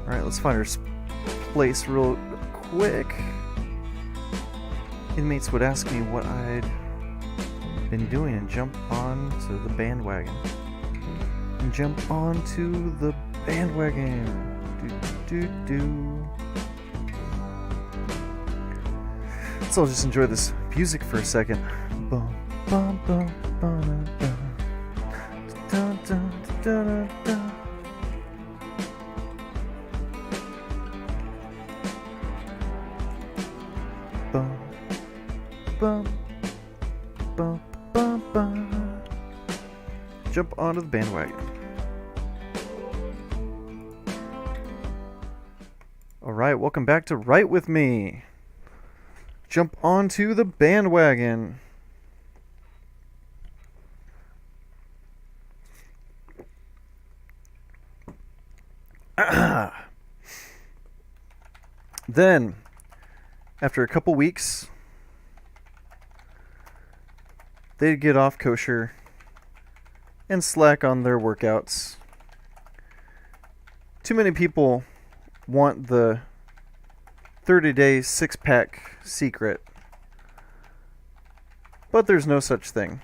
Alright, let's find our place real quick. Inmates would ask me what I'd been doing and jump onto the bandwagon. So I'll just enjoy this music for a second. Bum, bum, bum, bum, bum. Dun, dun, dun, dun, dun. Bum, bum, bum, bum, bum. Jump onto the bandwagon. Alright, welcome back to Write With Me. Jump onto the bandwagon. Then, after a couple weeks, they'd get off kosher and slack on their workouts. Too many people want the 30-day six-pack secret, but there's no such thing.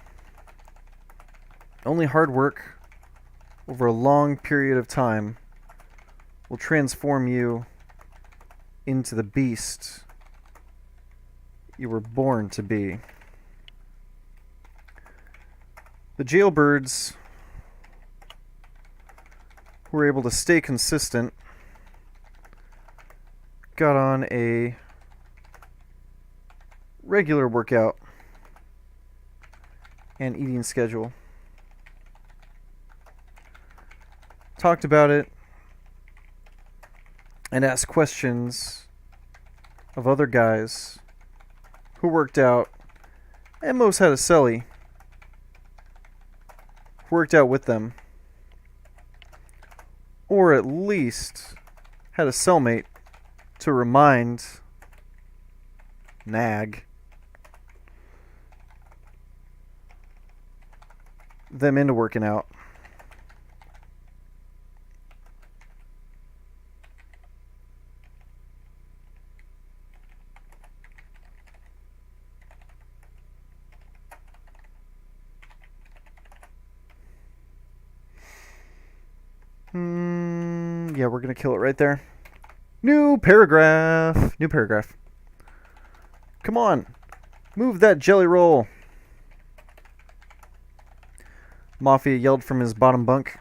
Only hard work over a long period of time will transform you into the beast you were born to be. The jailbirds who were able to stay consistent got on a regular workout and eating schedule. Talked about it and asked questions of other guys who worked out, and most had a cellie who worked out with them, or at least had a cellmate to remind, nag, them into working out. Yeah, we're gonna kill it right there. New paragraph. New paragraph. Come on. Move that jelly roll. Mafia yelled from his bottom bunk.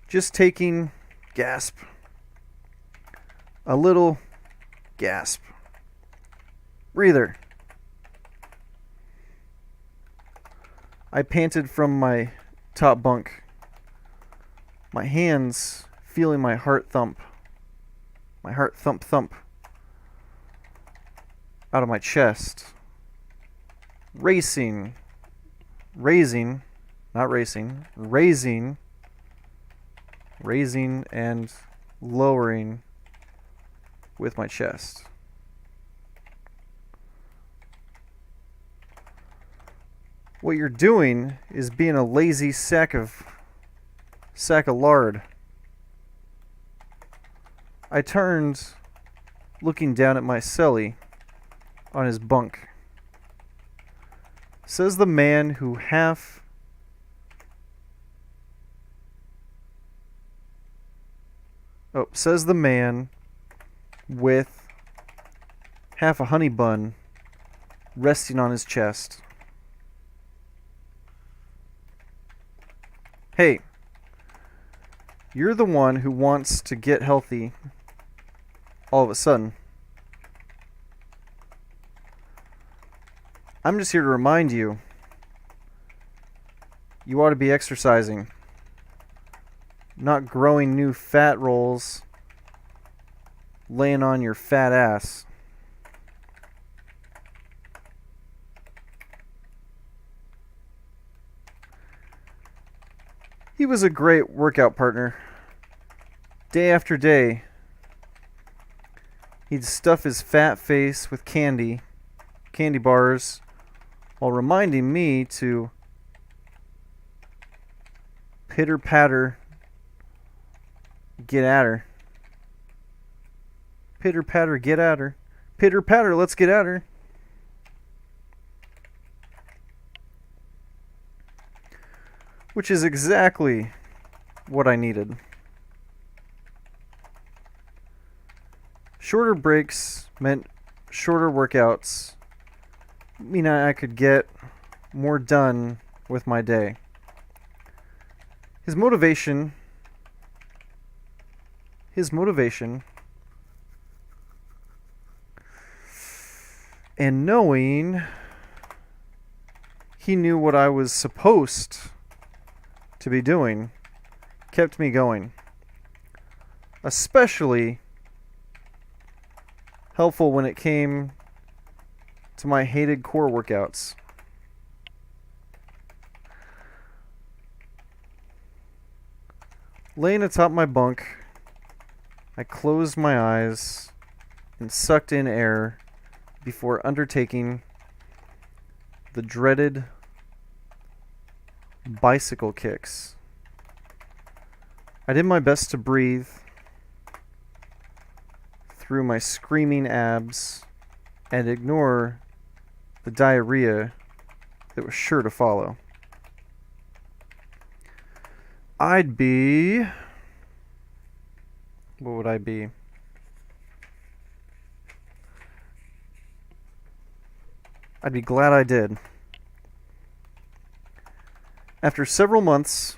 Just taking gasp. A little gasp. Breather. I panted from my top bunk, my hands feeling my heart thump thump out of my chest, raising and lowering with my chest. What you're doing is being a lazy sack of lard. I turned, looking down at my cellie on his bunk. Says the man who says the man with half a honey bun resting on his chest. Hey, you're the one who wants to get healthy all of a sudden. I'm just here to remind you, you ought to be exercising, not growing new fat rolls, laying on your fat ass. He was a great workout partner. Day after day, he'd stuff his fat face with candy bars, while reminding me to pitter patter, get at her. Pitter patter, get at her. Pitter patter, let's get at her. Which is exactly what I needed. Shorter breaks meant shorter workouts, meaning I could get more done with my day. His motivation and knowing he knew what I was supposed to be doing kept me going. Especially helpful when it came to my hated core workouts. Laying atop my bunk, I closed my eyes and sucked in air before undertaking the dreaded bicycle kicks. I did my best to breathe through my screaming abs and ignore the diarrhea that was sure to follow. I'd be... What would I be? I'd be glad I did. After several months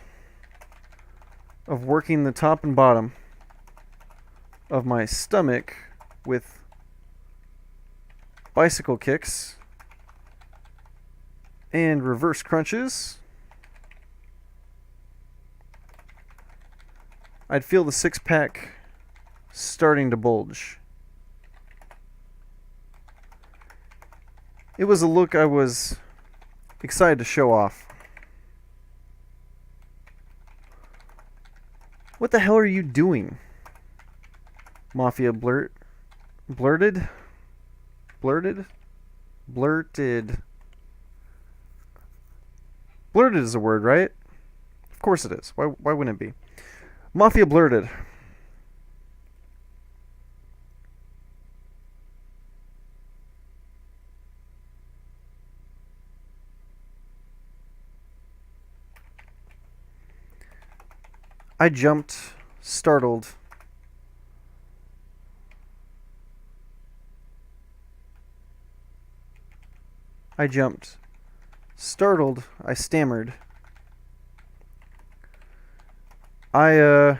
of working the top and bottom of my stomach with bicycle kicks and reverse crunches, I'd feel the six-pack starting to bulge. It was a look I was excited to show off. What the hell are you doing? Mafia blurted. Blurted is a word, right? Of course it is. Why wouldn't it be? Mafia blurted. I jumped, startled. I stammered. I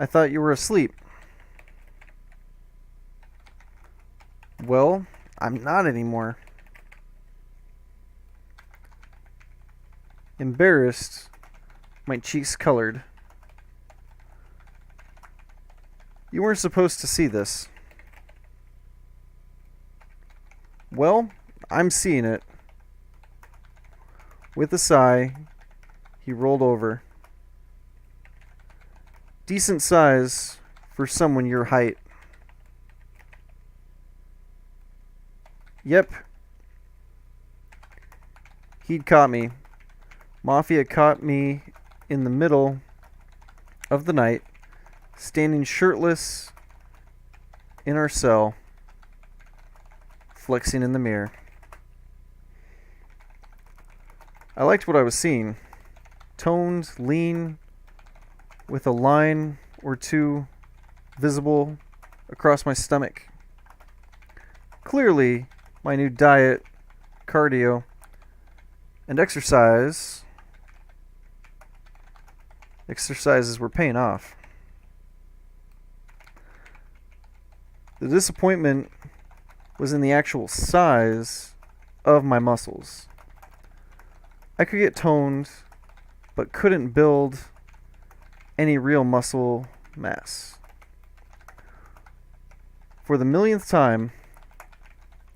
thought you were asleep. Well, I'm not anymore. Embarrassed, my cheeks colored. You weren't supposed to see this. Well, I'm seeing it. With a sigh, he rolled over. Decent size for someone your height. Yep. He'd caught me. Mafia caught me in the middle of the night, standing shirtless in our cell, flexing in the mirror. I liked what I was seeing. Toned, lean, with a line or two visible across my stomach. Clearly, my new diet, cardio, and exercises were paying off. The disappointment was in the actual size of my muscles. I could get toned, but couldn't build any real muscle mass. For the millionth time,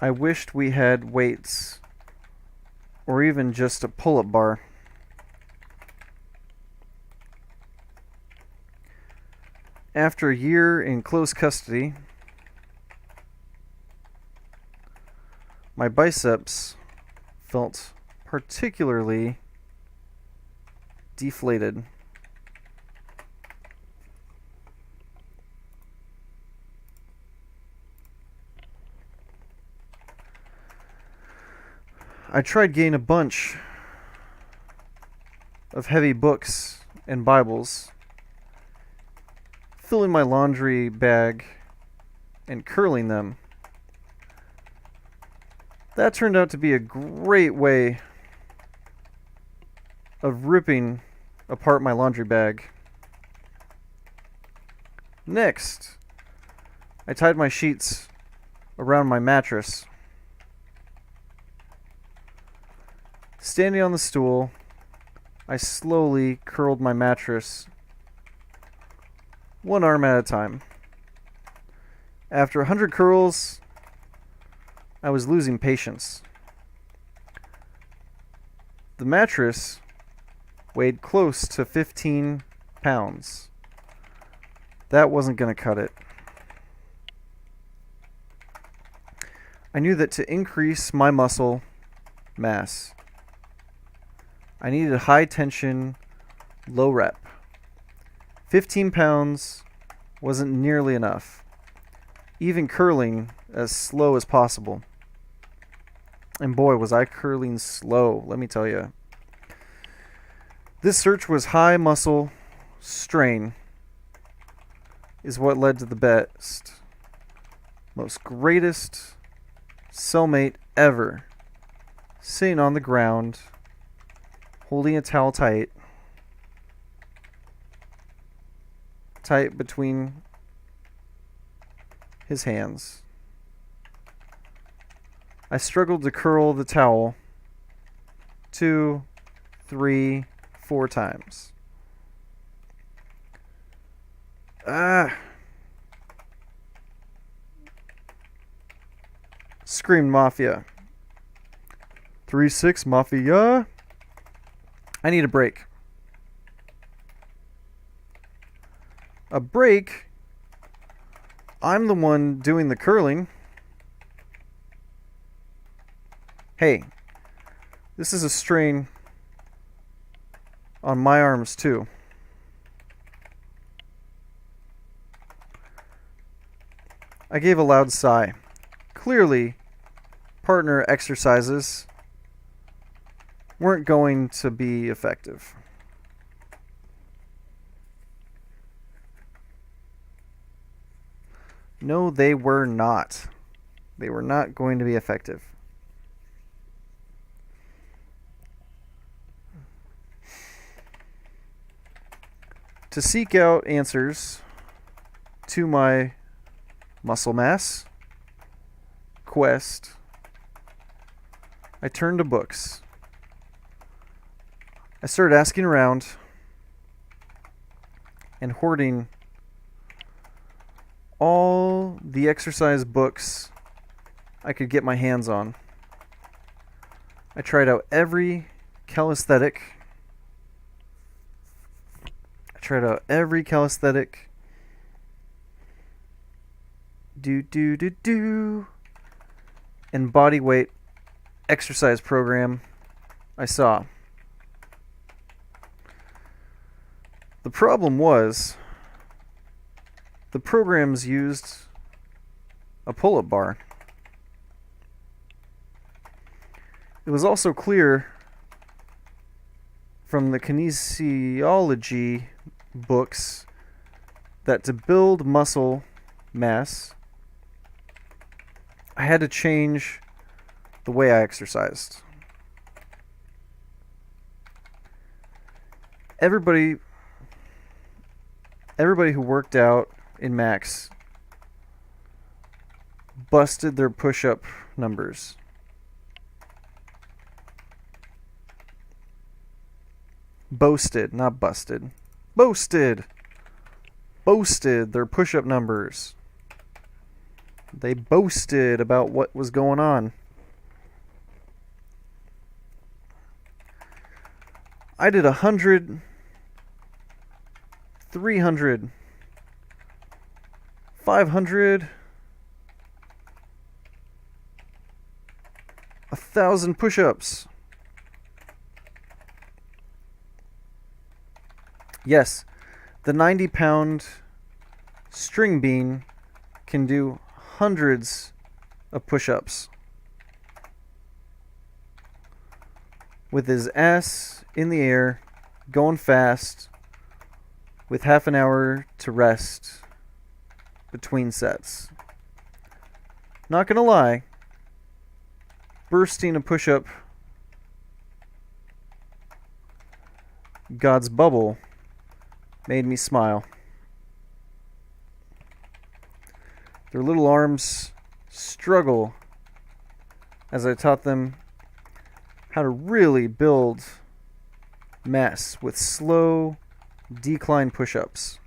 I wished we had weights or even just a pull-up bar. After a year in close custody, my biceps felt particularly deflated. I tried getting a bunch of heavy books and Bibles, filling my laundry bag and curling them. That turned out to be a great way of ripping apart my laundry bag. Next, I tied my sheets around my mattress. Standing on the stool, I slowly curled my mattress, one arm at a time. After 100 curls, I was losing patience. The mattress weighed close to 15 pounds. That wasn't going to cut it. I knew that to increase my muscle mass, I needed a high tension, low rep. 15 pounds wasn't nearly enough, even curling as slow as possible. And boy, was I curling slow, let me tell you. This search was high muscle strain is what led to the best, most greatest cellmate ever, sitting on the ground, holding a towel tight between his hands. I struggled to curl the towel 2, 3, 4 times. Screamed Mafia. 3-6 Mafia. I need a break. A break? I'm the one doing the curling. Hey, this is a strain on my arms too. I gave a loud sigh. Clearly, partner exercises weren't going to be effective. No, they were not. They were not going to be effective. To seek out answers to my muscle mass quest, I turned to books. I started asking around and hoarding all the exercise books I could get my hands on. I tried out every calisthenic. And body weight exercise program I saw. The problem was the programs used a pull-up bar. It was also clear from the kinesiology books that to build muscle mass, I had to change the way I exercised. Everybody who worked out in Max busted their push-up numbers. Boasted, not busted. Boasted their push-up numbers. They boasted about what was going on. I did 100, 300, 500, 1,000 push-ups. Yes, the 90-pound string bean can do hundreds of push-ups with his ass in the air, going fast, with half an hour to rest between sets. Not gonna lie, bursting a push-up, God's bubble, made me smile. Their little arms struggle as I taught them how to really build mass with slow decline push-ups.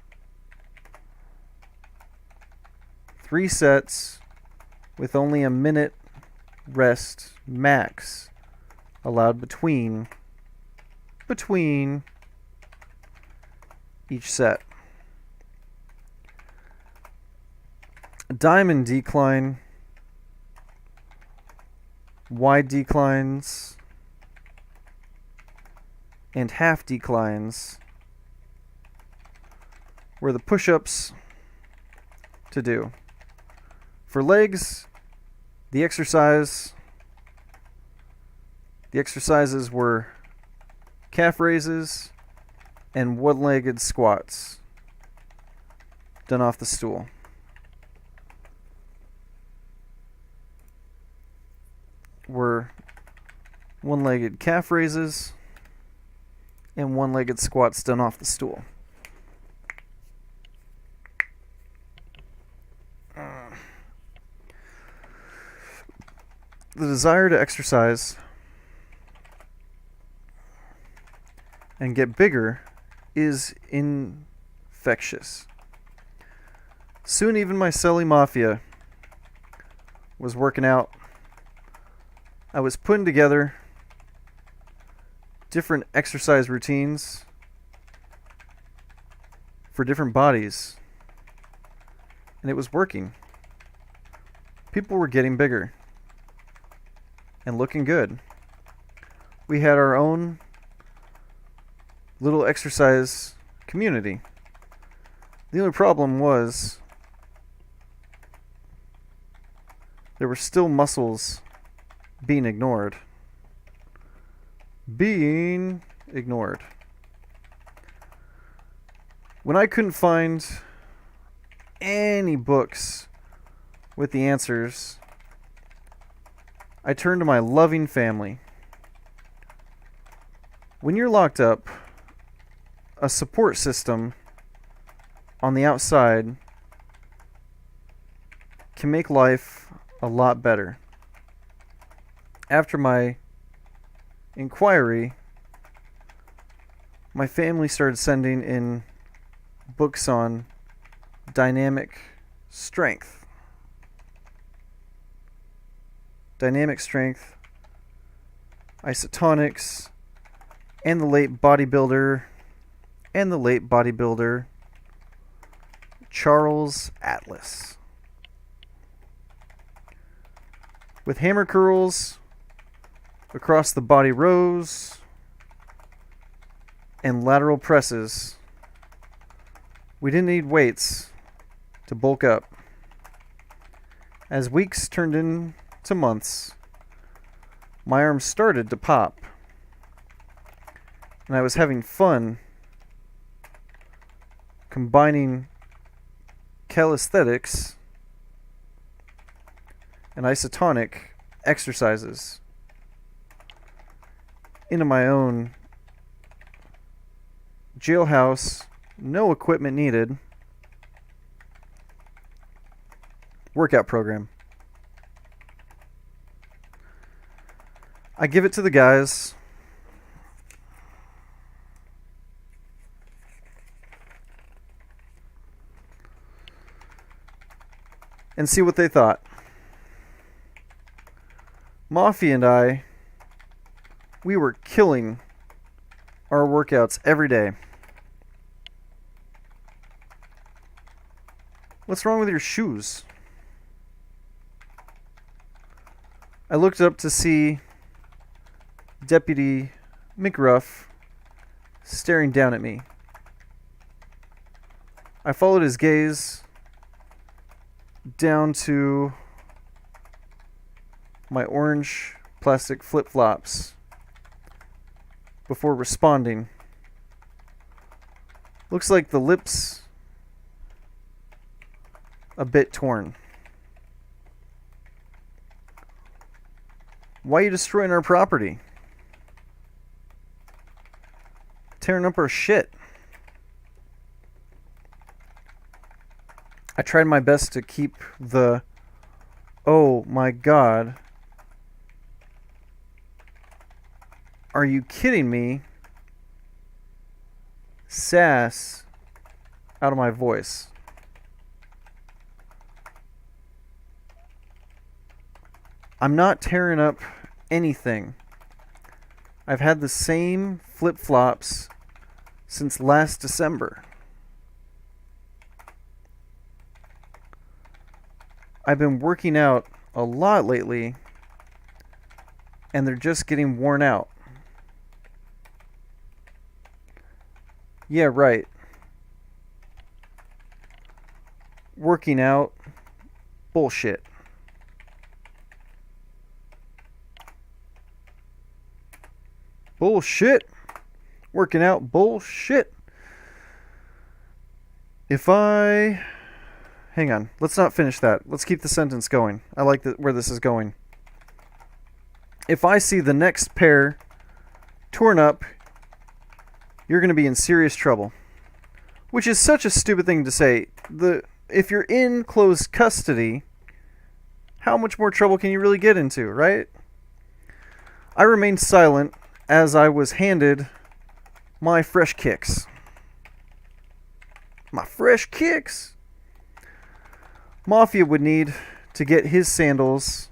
3 sets with only a minute rest max allowed between each set. Diamond decline, wide declines, and half declines were the push-ups to do. For legs, the exercises were calf raises and one-legged squats done off the stool. Were one-legged calf raises and one-legged squats done off the stool. The desire to exercise and get bigger is infectious. Soon even my Selly Mafia was working out. I was putting together different exercise routines for different bodies, and it was working. People were getting bigger and looking good. We had our own little exercise community. The only problem was there were still muscles being ignored. When I couldn't find any books with the answers, I turned to my loving family. When you're locked up, a support system on the outside can make life a lot better. After my inquiry, my family started sending in books on dynamic strength. Isotonics, and the late bodybuilder Charles Atlas. With hammer curls, across the body rows, and lateral presses, we didn't need weights to bulk up. As weeks turned into months, my arms started to pop, and I was having fun combining calisthenics and isotonic exercises into my own jailhouse, no equipment needed workout program. I give it to the guys. And see what they thought. Mafia and I, we were killing our workouts every day. What's wrong with your shoes? I looked up to see Deputy McGruff staring down at me. I followed his gaze down to my orange plastic flip-flops before responding. Looks like the lips a bit torn. Why are you destroying our property? Tearing up our shit. I tried my best to keep the "oh my god, are you kidding me" sass out of my voice. I'm not tearing up anything. I've had the same flip-flops since last December. I've been working out a lot lately, and they're just getting worn out. Yeah, right. Working out. Bullshit. Bullshit. Working out. Bullshit. Hang on. Let's not finish that. Let's keep the sentence going. I like where this is going. If I see the next pair torn up, you're going to be in serious trouble. Which is such a stupid thing to say. If you're in close custody, how much more trouble can you really get into, right? I remained silent as I was handed my fresh kicks. My fresh kicks! Mafia would need to get his sandals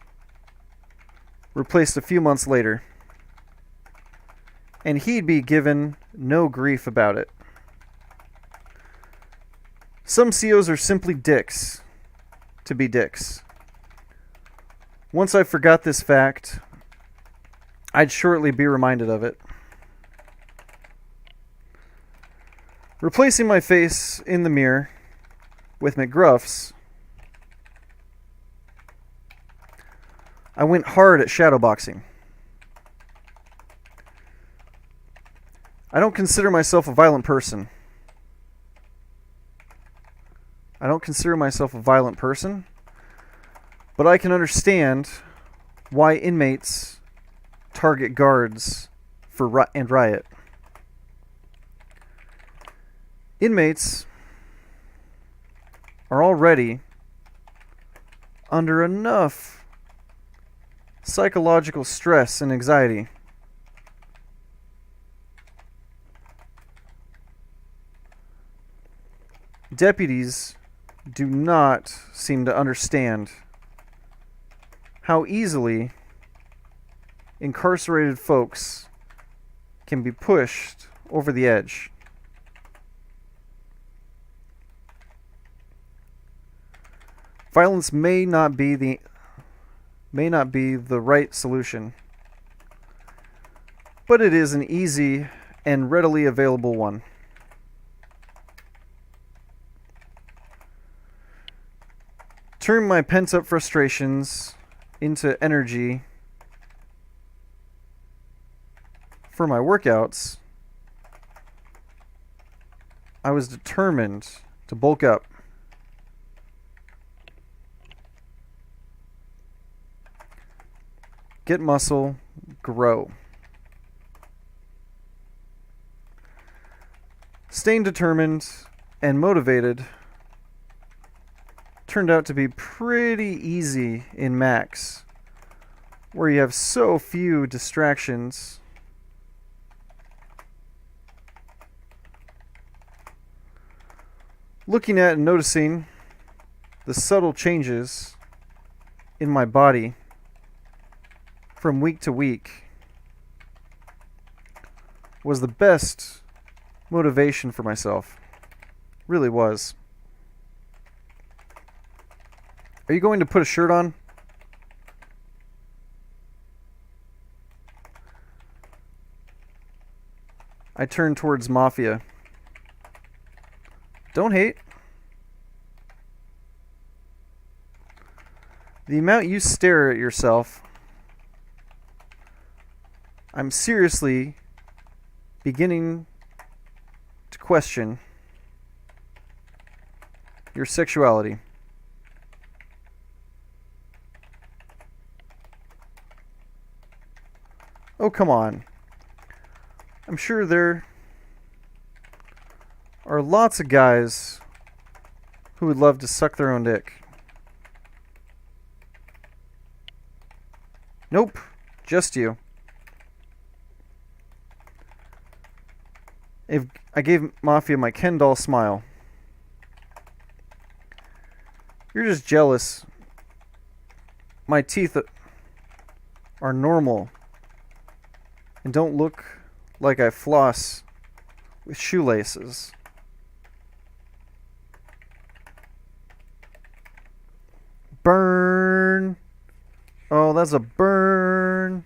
replaced a few months later, and he'd be given no grief about it. Some CEOs are simply dicks to be dicks. Once I forgot this fact, I'd shortly be reminded of it. Replacing my face in the mirror with McGruff's, I went hard at shadowboxing. I don't consider myself a violent person. But I can understand why inmates target guards and riot. Inmates are already under enough psychological stress and anxiety. Deputies do not seem to understand how easily incarcerated folks can be pushed over the edge. Violence may not be the right solution, but it is an easy and readily available one. Turn my pent-up frustrations into energy for my workouts. I was determined to bulk up. Get muscle, grow. Staying determined and motivated turned out to be pretty easy in Max, where you have so few distractions. Looking at and noticing the subtle changes in my body from week to week was the best motivation for myself. Really was. Are you going to put a shirt on? I turn towards Mafia. Don't hate. The amount you stare at yourself, I'm seriously beginning to question your sexuality. Oh, come on. I'm sure there are lots of guys who would love to suck their own dick. Nope, just you. I gave Mafia my Ken doll smile. You're just jealous. My teeth are normal and don't look like I floss with shoelaces. Burn. Oh, that's a burn.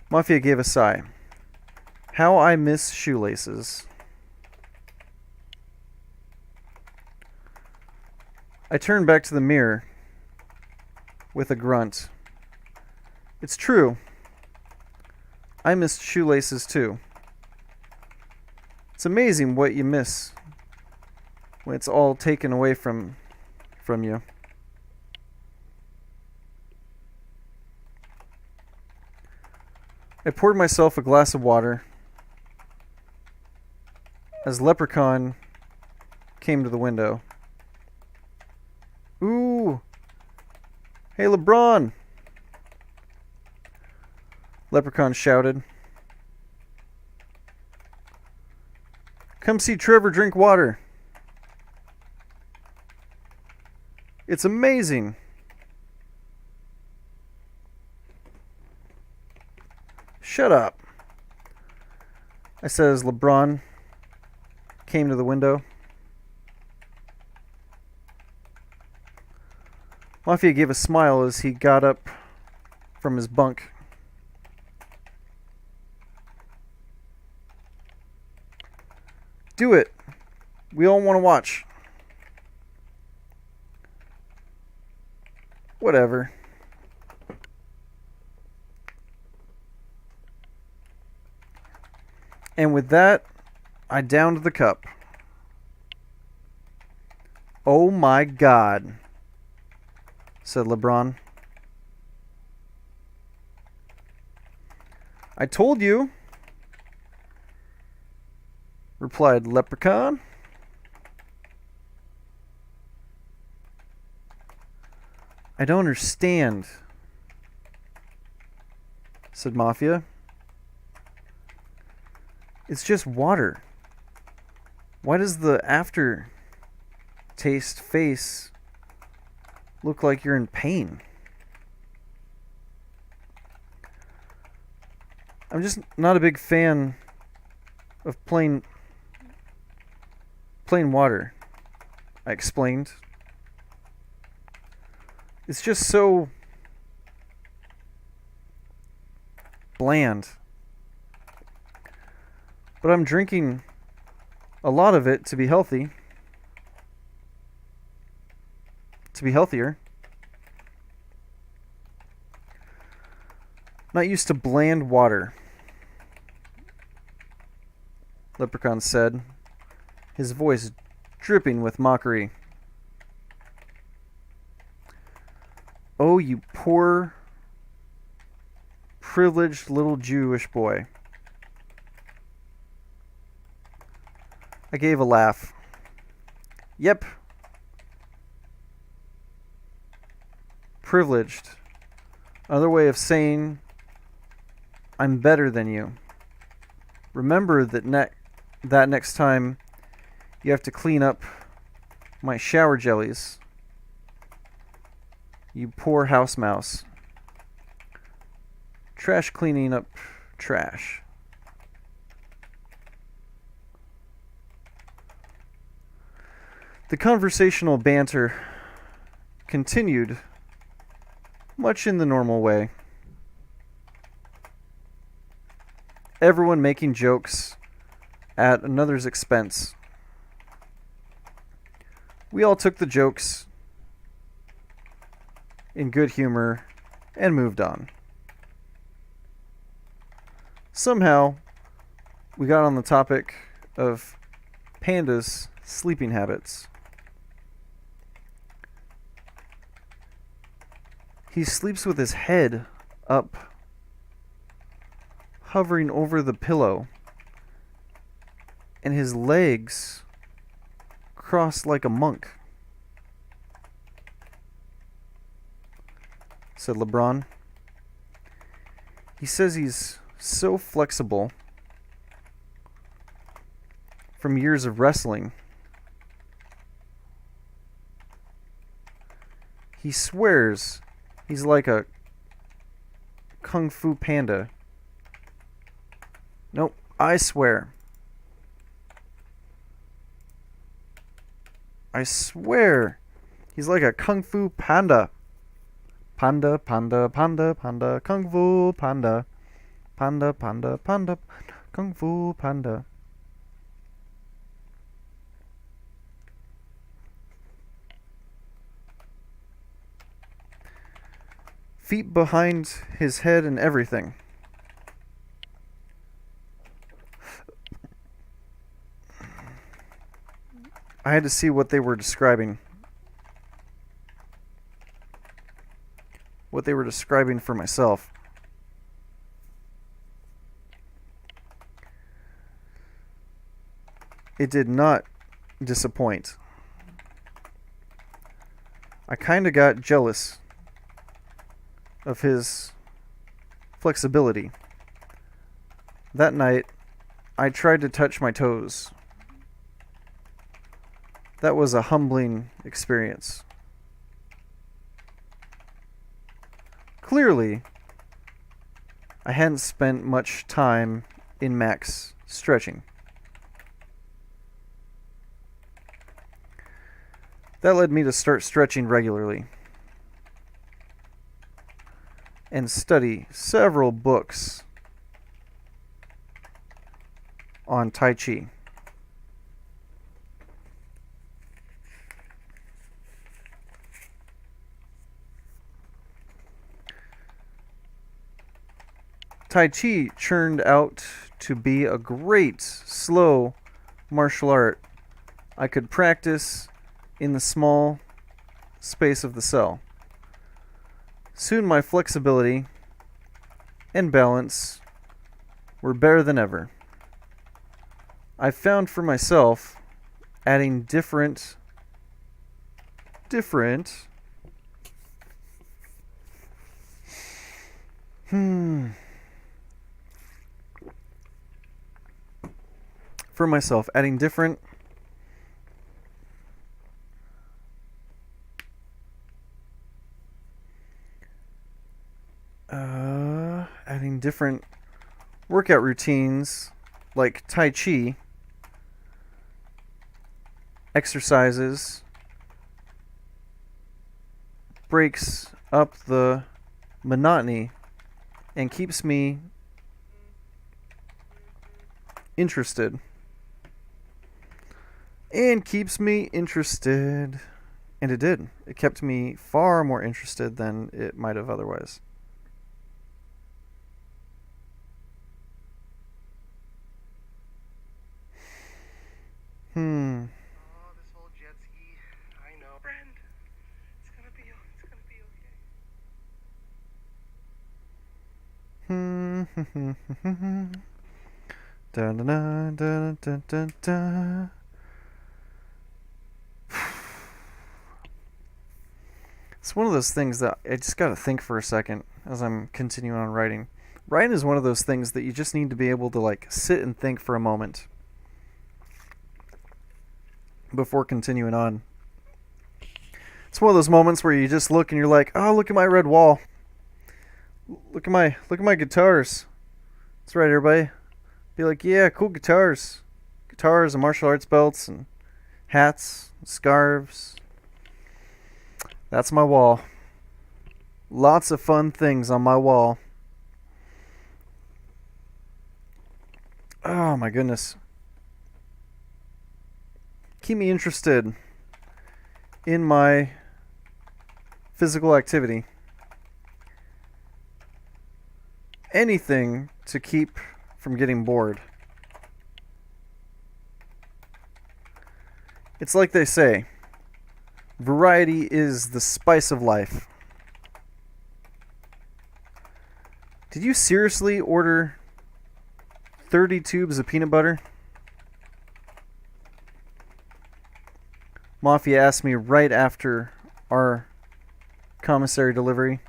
Mafia gave a sigh. How I miss shoelaces. I turned back to the mirror with a grunt. It's true. I miss shoelaces too. It's amazing what you miss when it's all taken away from you. I poured myself a glass of water as Leprechaun came to the window. Ooh! Hey, LeBron! Leprechaun shouted. Come see Trevor drink water. It's amazing. Shut up, I said as LeBron came to the window. Mafia gave a smile as he got up from his bunk. Do it. We all want to watch. Whatever. And with that, I downed the cup. Oh my God, said LeBron. I told you, replied Leprechaun. I don't understand, said Mafia. It's just water. Why does the aftertaste face look like you're in pain? I'm just not a big fan of plain water, I explained. It's just so bland. But I'm drinking a lot of it to be healthy. To be healthier. Not used to bland water, Leprechaun said, his voice dripping with mockery. Oh, you poor, privileged little Jewish boy. I gave a laugh. Yep. Privileged. Another way of saying I'm better than you. Remember that next time you have to clean up my shower jellies. You poor house mouse. Trash cleaning up trash. The conversational banter continued much in the normal way. Everyone making jokes at another's expense. We all took the jokes in good humor and moved on. Somehow, we got on the topic of pandas' sleeping habits. He sleeps with his head up, hovering over the pillow, and his legs crossed like a monk, said LeBron. He says he's so flexible from years of wrestling. He swears he's like a kung fu panda. Nope, I swear. I swear he's like a kung fu panda. Panda, panda, panda, panda, kung fu panda. Panda, panda, panda, kung fu panda. Feet behind his head and everything. I had to see what they were describing. What they were describing for myself. It did not disappoint. I kind of got jealous of his flexibility. That night, I tried to touch my toes. That was a humbling experience. Clearly, I hadn't spent much time in max stretching. That led me to start stretching regularly and study several books on Tai Chi. Tai Chi turned out to be a great, slow martial art I could practice in the small space of the cell. Soon my flexibility and balance were better than ever. I found for myself adding different for myself adding different workout routines like Tai Chi, exercises, breaks up the monotony and keeps me interested. And it did. It kept me far more interested than it might have otherwise. Oh, this whole jet ski. I know. Friend, it's gonna be okay. Dun, dun, dun, dun, dun, dun. It's one of those things that I just gotta think for a second as I'm continuing on writing. Writing is one of those things that you just need to be able to like sit and think for a moment before continuing on. It's one of those moments where you just look and you're like, oh, look at my red wall. Look at my guitars. That's right, everybody. Be like, yeah, cool guitars. Guitars and martial arts belts and hats, and scarves. That's my wall. Lots of fun things on my wall. Oh my goodness. Keep me interested in my physical activity. Anything to keep from getting bored. It's like they say, variety is the spice of life. Did you seriously order 30 tubes of peanut butter? Mafia asked me right after our commissary delivery.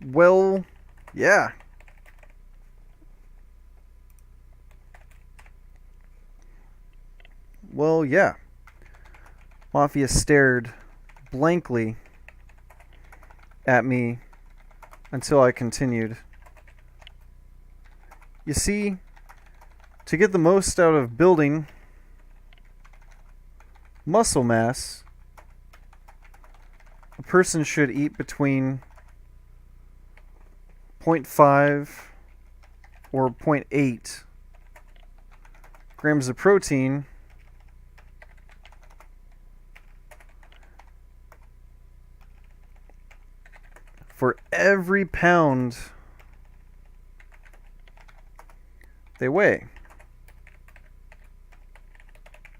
Well, yeah. Well, yeah. Mafia stared blankly at me until I continued. You see, to get the most out of building muscle mass, a person should eat between 0.5 or 0.8 grams of protein for every pound they weigh.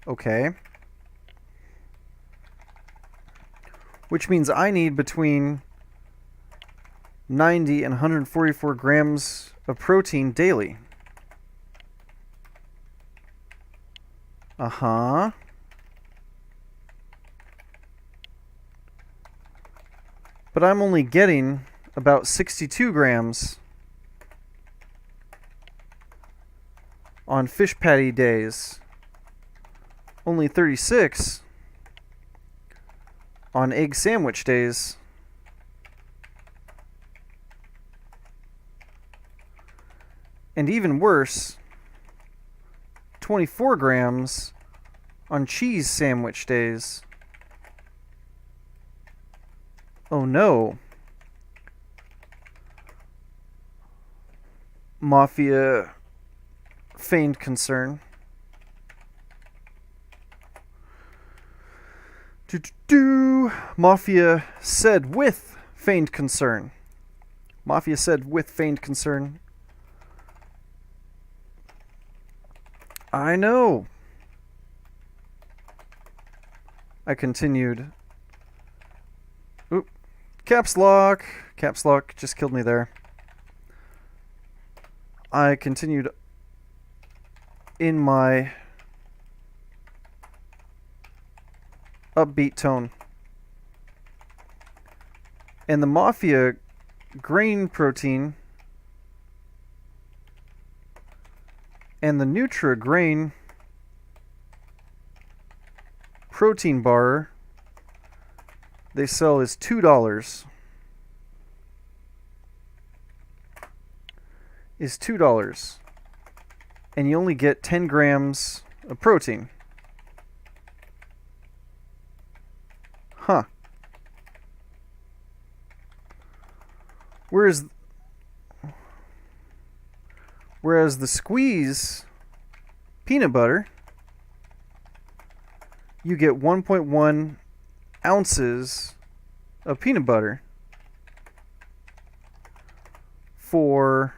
Okay. Which means I need between 90 and 144 grams of protein daily. Uh-huh. But I'm only getting about 62 grams on fish patty days. Only 36 on egg sandwich days. And even worse, 24 grams on cheese sandwich days. Oh no. Mafia feigned concern. Mafia said with feigned concern. Mafia said with feigned concern. I know. I continued. Oop. Caps lock. Caps lock just killed me there. I continued in my upbeat tone. And the Mafia grain protein and the Nutra grain protein bar they sell is $2. Is $2. And you only get 10 grams of protein. Huh. Whereas the squeeze peanut butter, you get 1.1 ounces of peanut butter for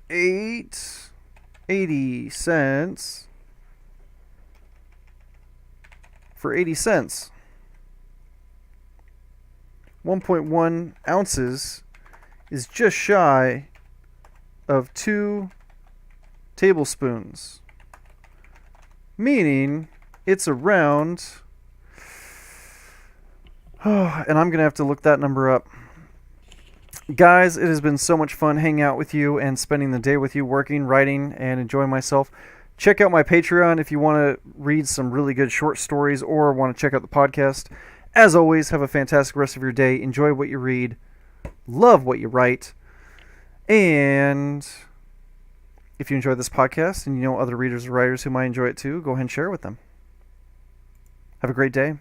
80 cents. For 80 cents. 1.1 ounces is just shy of 2 tablespoons. Meaning it's around... and I'm going to have to look that number up. Guys, it has been so much fun hanging out with you and spending the day with you, working, writing, and enjoying myself. Check out my Patreon if you want to read some really good short stories or want to check out the podcast. As always, have a fantastic rest of your day. Enjoy what you read. Love what you write. And if you enjoy this podcast and you know other readers or writers who might enjoy it too, go ahead and share it with them. Have a great day.